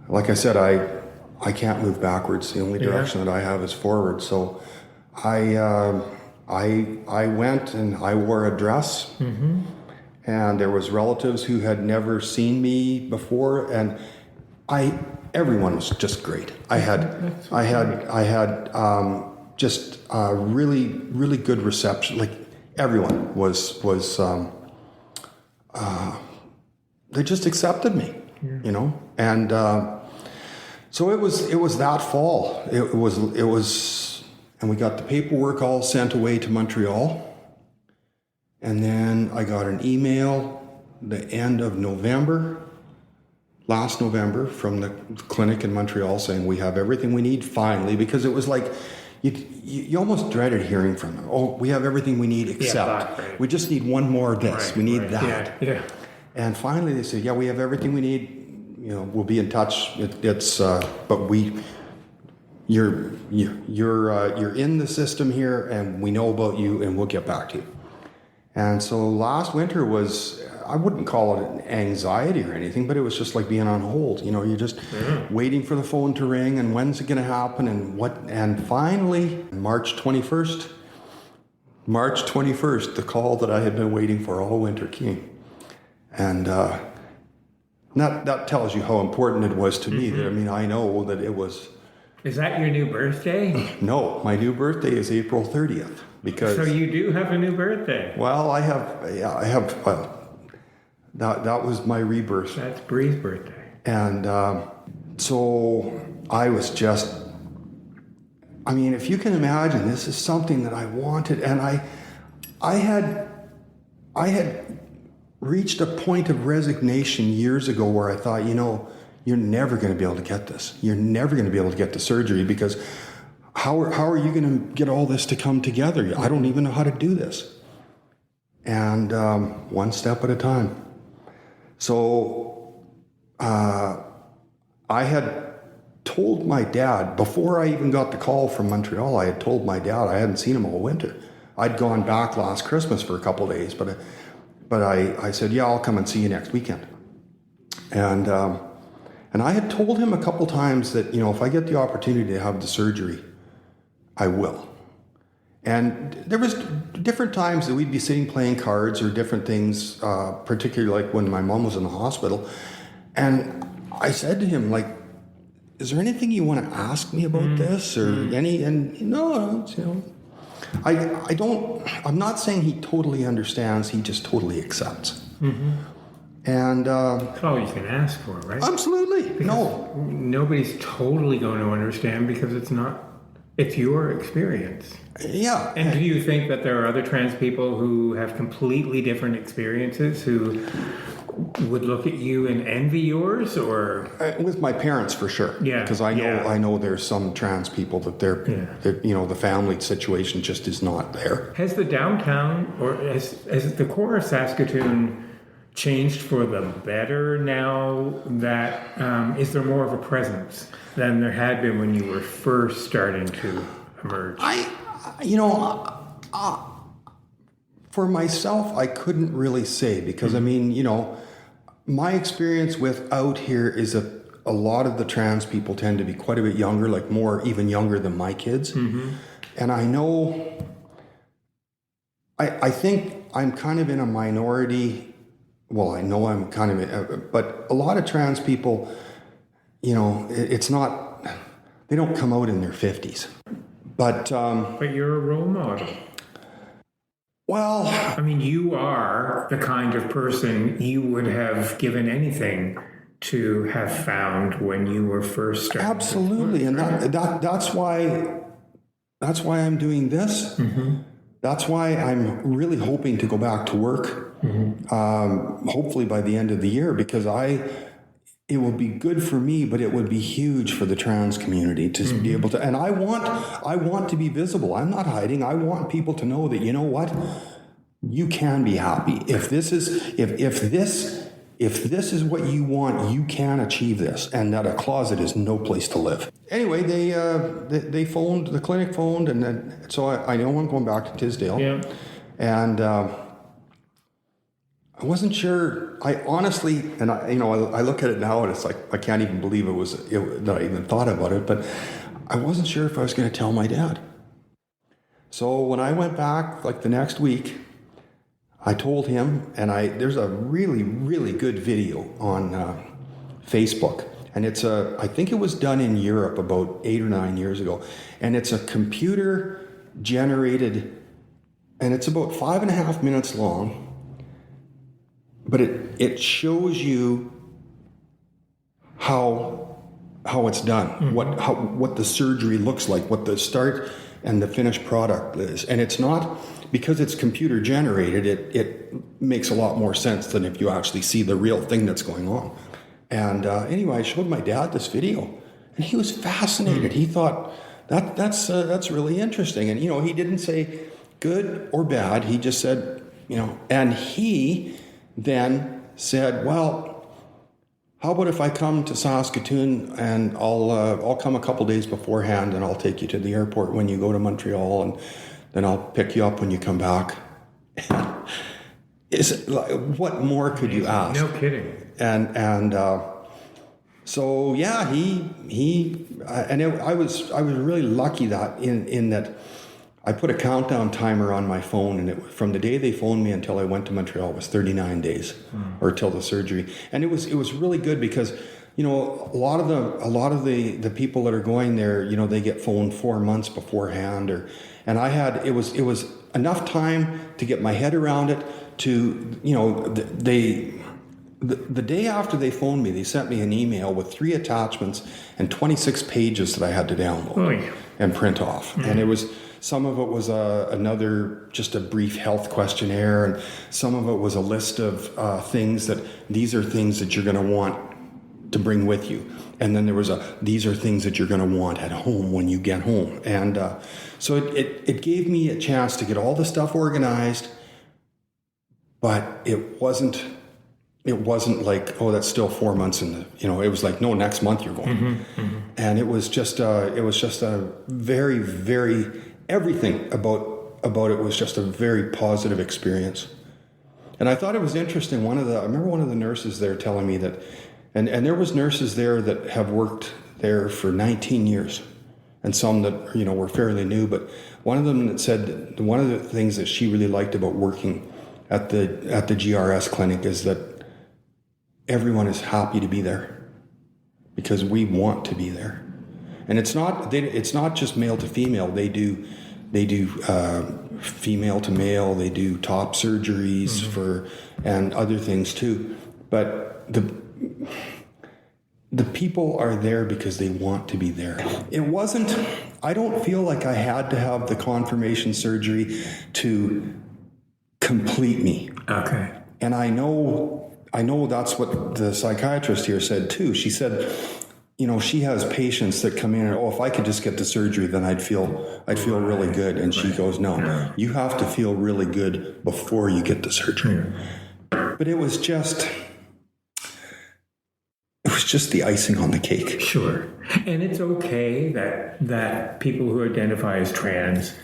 like I said, I can't move backwards. The only direction that I have is forward. So I went and I wore a dress, and there was relatives who had never seen me before, and everyone was just great. I had just a really good reception. Like, everyone was they just accepted me, you know, and so it was that fall. It was. And we got the paperwork all sent away to Montreal. And then I got an email the end of last November, from the clinic in Montreal saying, we have everything we need finally, because it was like, you almost dreaded hearing from them. Oh, we have everything we need except we just need one more of this. We need that. Yeah. And finally they said, yeah, we have everything we need. You know, we'll be in touch. But you're in the system here, and we know about you, and we'll get back to you. And so last winter was, I wouldn't call it an anxiety or anything, but it was just like being on hold. You know, you're just waiting for the phone to ring, and when's it going to happen, and finally, March 21st, the call that I had been waiting for all winter came. And that tells you how important it was to me. That, I mean, I know that it was. Is that your new birthday? No, my new birthday is April 30th. Because, so you do have a new birthday? Well, I have. That was my rebirth. That's Bree's birthday. And so I was just, I mean, if you can imagine, this is something that I wanted, and I had reached a point of resignation years ago where I thought, you know, you're never going to be able to get this. You're never going to be able to get the surgery, because how are you going to get all this to come together? I don't even know how to do this. And one step at a time. So I had told my dad, before I even got the call from Montreal, I had told my dad I hadn't seen him all winter. I'd gone back last Christmas for a couple of days, but I said, yeah, I'll come and see you next weekend. And I had told him a couple times that, you know, if I get the opportunity to have the surgery, I will. And there was different times that we'd be sitting playing cards or different things, particularly like when my mom was in the hospital. And I said to him, like, is there anything you want to ask me about this or any? And no, you know, I don't. I'm not saying he totally understands. He just totally accepts. And that's all you can ask for, right? Absolutely. Because no, nobody's totally going to understand, because it's your experience. Yeah. And do you think that there are other trans people who have completely different experiences, who would look at you and envy yours, or With my parents, for sure. Yeah, Because I yeah. know there's some trans people that that, the family situation just is not there. has the downtown or has the core of Saskatoon changed for the better now that is there more of a presence than there had been when you were first starting to emerge? For myself, I couldn't really say because, I mean, my experience with out here is that a lot of the trans people tend to be quite a bit younger, like even younger than my kids. Mm-hmm. And I know, I think I'm kind of in a minority. Well, I know I'm kind of, but a lot of trans people, it's not, they don't come out in their 50s. But you're a role model. Well, I mean, you are the kind of person you would have given anything to have found when you were first starting. Absolutely, and that's why I'm doing this. Mm-hmm. That's why I'm really hoping to go back to work. Mm-hmm. Hopefully by the end of the year, because it will be good for me, but it would be huge for the trans community to be able to. And I want to be visible. I'm not hiding. I want people to know that, you know what, you can be happy. If this is what you want, you can achieve this, and that a closet is no place to live. Anyway, they phoned, the clinic phoned, and then, so I know I'm going back to Tisdale. Yeah. And I wasn't sure. I honestly, and I look at it now and it's like, I can't even believe that I even thought about it, but I wasn't sure if I was going to tell my dad. So when I went back, like the next week, I told him, and there's a really, really good video on Facebook, and I think it was done in Europe about 8 or 9 years ago, and it's a computer generated, and it's about 5.5 minutes long. But it shows you how it's done, what the surgery looks like, what the start and the finished product is, and it's not because it's computer generated. It makes a lot more sense than if you actually see the real thing that's going on. And anyway, I showed my dad this video, and he was fascinated. He thought that's really interesting, and he didn't say good or bad. He just said and he then said, well, how about if I come to Saskatoon and I'll come a couple days beforehand and I'll take you to the airport when you go to Montreal, and then I'll pick you up when you come back. What more could you ask? No kidding. And so yeah, I was really lucky that in that I put a countdown timer on my phone, and from the day they phoned me until I went to Montreal was 39 days, or till the surgery. And it was really good because, a lot of the people that are going there, they get phoned 4 months beforehand, and it was enough time to get my head around it. The day after they phoned me, they sent me an email with 3 attachments and 26 pages that I had to download and print off, and it was. Some of it was just a brief health questionnaire, and some of it was a list of these are things that you're going to want to bring with you. And then there was these are things that you're going to want at home when you get home. And so it gave me a chance to get all the stuff organized, but it wasn't like, oh, that's still 4 months in it was like, no, next month you're going. Mm-hmm, mm-hmm. And it was just a very, very, everything about it was just a very positive experience. And I thought it was interesting. I remember one of the nurses there telling me that, and there was nurses there that have worked there for 19 years, and some that were fairly new. But one of them that said that one of the things that she really liked about working at the GRS clinic is that everyone is happy to be there because we want to be there. And it's not just male to female. They do female to male. They do top surgeries and other things too. But the people are there because they want to be there. I don't feel like I had to have the confirmation surgery to complete me. Okay. And I know I know that's what the psychiatrist here said too. She said, she has patients that come in and, if I could just get the surgery, then I'd feel really good. And she goes, no, you have to feel really good before you get the surgery. But it was just the icing on the cake. Sure. And it's okay that people who identify as trans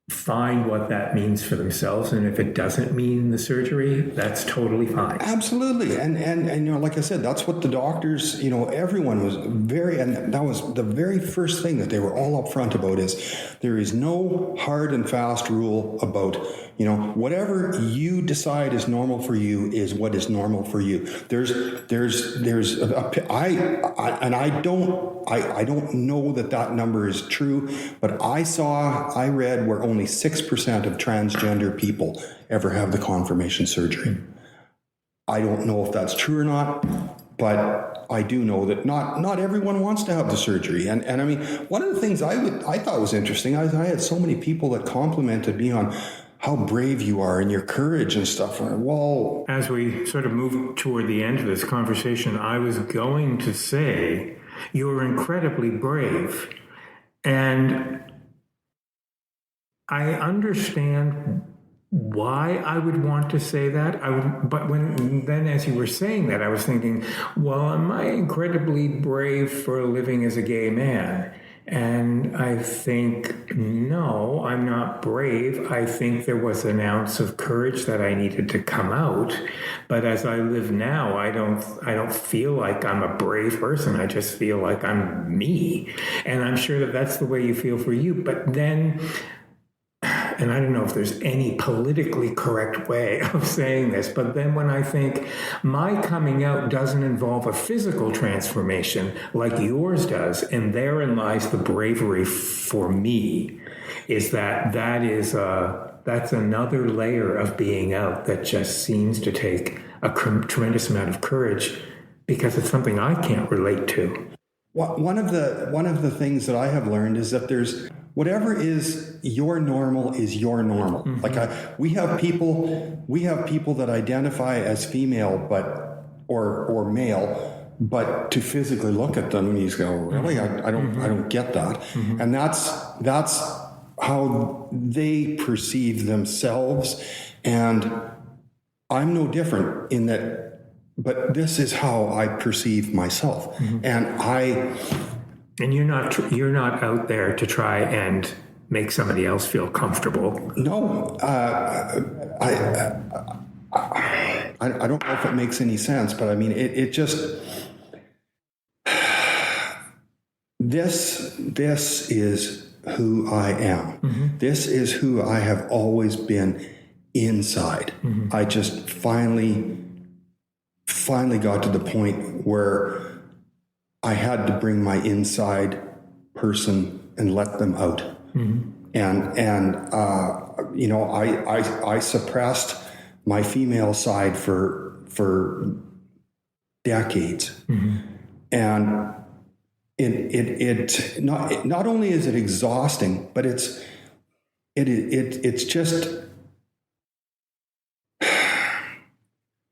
find what that means for themselves, and if it doesn't mean the surgery, that's totally fine. Absolutely. And like I said, that's what the doctors, everyone was and that was the very first thing that they were all upfront about, is there is no hard and fast rule about, whatever you decide is normal for you is what is normal for you. I don't know that number is true, but I read where only 6% of transgender people ever have the confirmation surgery. I don't know if that's true or not, but I do know that not everyone wants to have the surgery. And I mean, one of the things I thought was interesting, I had so many people that complimented me on how brave you are and your courage and stuff. Well, as we sort of move toward the end of this conversation, I was going to say you're incredibly brave. And I understand why I would want to say that. But then as you were saying that, I was thinking, well, am I incredibly brave for living as a gay man? And I think, no, I'm not brave. I think there was an ounce of courage that I needed to come out. But as I live now, I don't feel like I'm a brave person. I just feel like I'm me. And I'm sure that that's the way you feel for you. But then, and I don't know if there's any politically correct way of saying this, but then when I think my coming out doesn't involve a physical transformation like yours does, and therein lies the bravery for me, is that's another layer of being out that just seems to take a tremendous amount of courage, because it's something I can't relate to. One of the things that I have learned is that there's whatever is your normal is your normal. Mm-hmm. Like we have people that identify as female or male, but to physically look at them, you just go, really? I don't get that. Mm-hmm. And that's how they perceive themselves, and I'm no different in that. But this is how I perceive myself, and you're not out there to try and make somebody else feel comfortable. No, I don't know if it makes any sense, but I mean it just this is who I am. Mm-hmm. This is who I have always been inside. Mm-hmm. I just finally got to the point where I had to bring my inside person and let them out. Mm-hmm. And I suppressed my female side for decades. Mm-hmm. And it not only is it exhausting, but it's just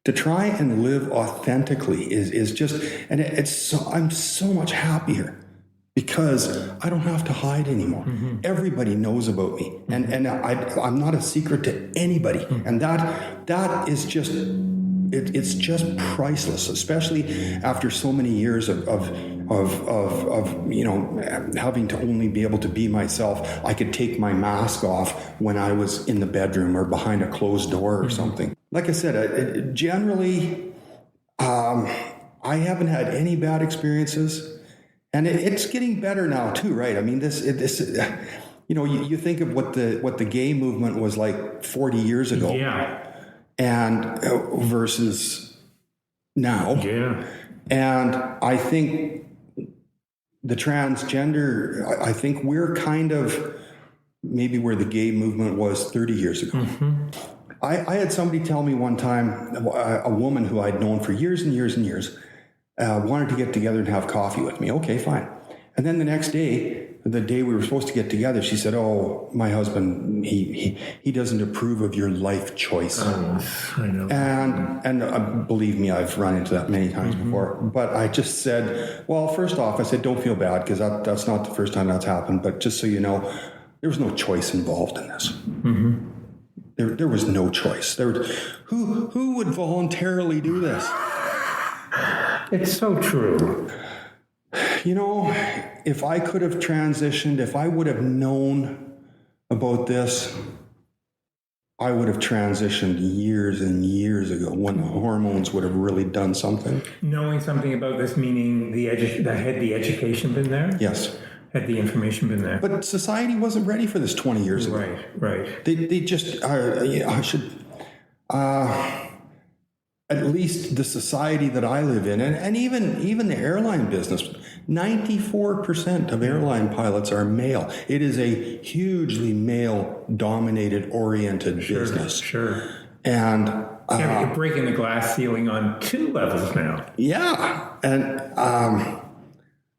to try and live authentically is just, and I'm so much happier because I don't have to hide anymore. Mm-hmm. Everybody knows about me, and I'm not a secret to anybody, mm-hmm. and that is just it's just priceless, especially after so many years of having to only be able to be myself. I could take my mask off when I was in the bedroom or behind a closed door or mm-hmm. something. Like I said, generally, I haven't had any bad experiences, and it's getting better now too, right? I mean, this you think of what the gay movement was like 40 years ago, yeah, and versus now, yeah, and I think the transgender, I think we're kind of maybe where the gay movement was 30 years ago. Mm-hmm. I had somebody tell me one time, a woman who I'd known for years and years and years, wanted to get together and have coffee with me. Okay, fine. And then the next day, the day we were supposed to get together, she said, "Oh, my husband, he doesn't approve of your life choice." I know. And believe me, I've run into that many times before. But I just said, well, first off, I said, don't feel bad, because that's not the first time that's happened. But just so you know, there was no choice involved in this. There was no choice. Who would voluntarily do this? It's so true. You know, if I could have transitioned, if I would have known about this, I would have transitioned years and years ago, when the hormones would have really done something. Knowing something about this, meaning had the education been there? Yes. Had the information been there? But society wasn't ready for this 20 years ago. Right. They just, I should, at least the society that I live in, and even the airline business, 94% of airline pilots are male. It is a hugely male-dominated, oriented business. Sure. And you're breaking the glass ceiling on 2 levels now. Yeah, and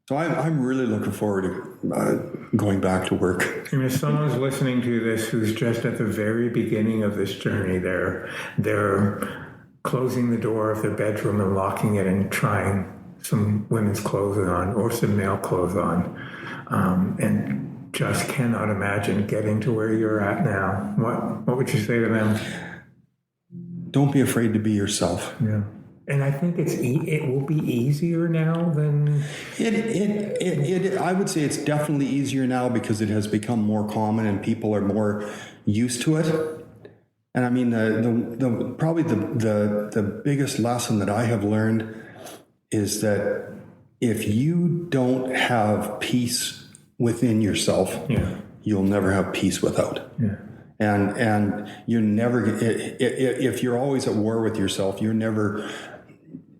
so I'm really looking forward to going back to work. And if someone's listening to this who's just at the very beginning of this journey, they're closing the door of their bedroom and locking it and trying some women's clothes on or some male clothes on, and just cannot imagine getting to where you're at now. What would you say to them? Don't be afraid to be yourself. Yeah. And I think it will be easier now than it. I would say it's definitely easier now, because it has become more common and people are more used to it. And I mean, probably the biggest lesson that I have learned is that if you don't have peace within yourself, you'll never have peace without. Yeah. And you're never, if you're always at war with yourself, you're never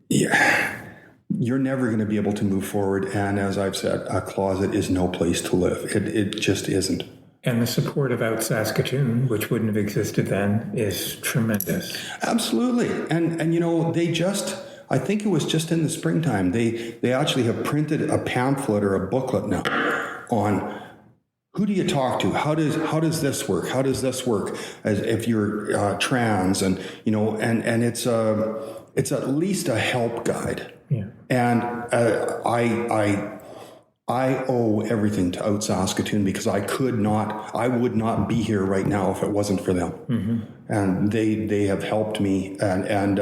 going to be able to move forward. And as I've said, a closet is no place to live. It just isn't. And the support of Out Saskatoon, which wouldn't have existed then, is tremendous. Absolutely. And you know, I think it was just in the springtime, they actually have printed a pamphlet or a booklet now on who do you talk to? How does this work? How does this work as if you're trans? And you know, and it's at least a help guide. Yeah. And I owe everything to Out Saskatoon, because I would not be here right now if it wasn't for them. And they have helped me. And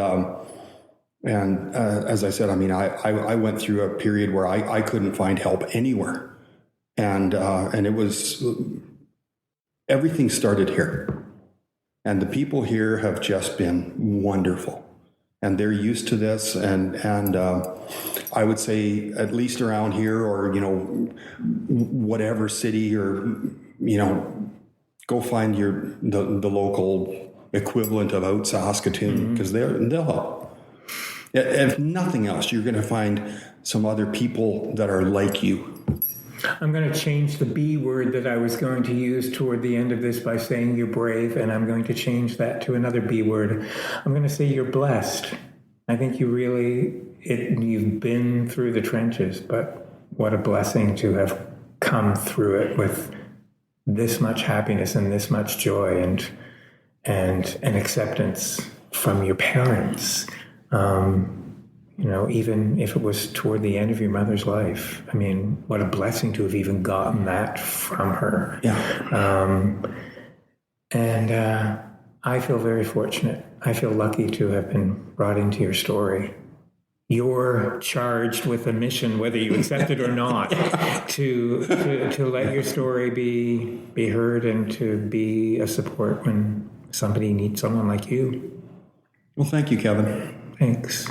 as I said, I mean, I went through a period where I couldn't find help anywhere. And it was, everything started here. And the people here have just been wonderful. And they're used to this, and I would say, at least around here, or you know, whatever city, or you know, go find the local equivalent of Out Saskatoon, because they'll help. If nothing else, you're going to find some other people that are like you. I'm going to change the B word that I was going to use toward the end of this by saying you're brave, and I'm going to change that to another B word. I'm going to say you're blessed. I think you've been through the trenches, but what a blessing to have come through it with this much happiness and this much joy and acceptance from your parents. You know, even if it was toward the end of your mother's life. I mean, what a blessing to have even gotten that from her. Yeah. And I feel very fortunate. I feel lucky to have been brought into your story. You're charged with a mission, whether you accept it or not, to let your story be heard and to be a support when somebody needs someone like you. Well, thank you, Kevin. Thanks.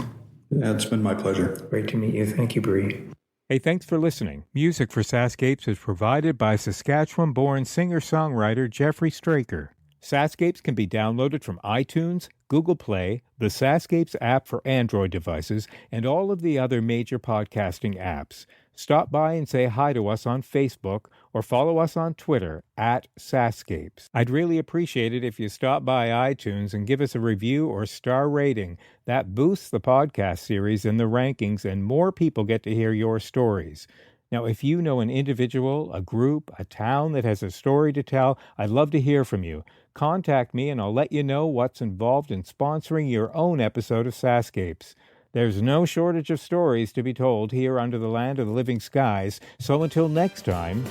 Yeah, it's been my pleasure. Great to meet you. Thank you, Bree. Hey, thanks for listening. Music for SaskScapes is provided by Saskatchewan-born singer-songwriter Jeffrey Straker. SaskScapes can be downloaded from iTunes, Google Play, the SaskScapes app for Android devices, and all of the other major podcasting apps. Stop by and say hi to us on Facebook or follow us on Twitter @SaskScapes. I'd really appreciate it if you stop by iTunes and give us a review or star rating. That boosts the podcast series in the rankings and more people get to hear your stories. Now, if you know an individual, a group, a town that has a story to tell, I'd love to hear from you. Contact me and I'll let you know what's involved in sponsoring your own episode of SaskScapes. There's no shortage of stories to be told here under the land of the living skies, so until next time,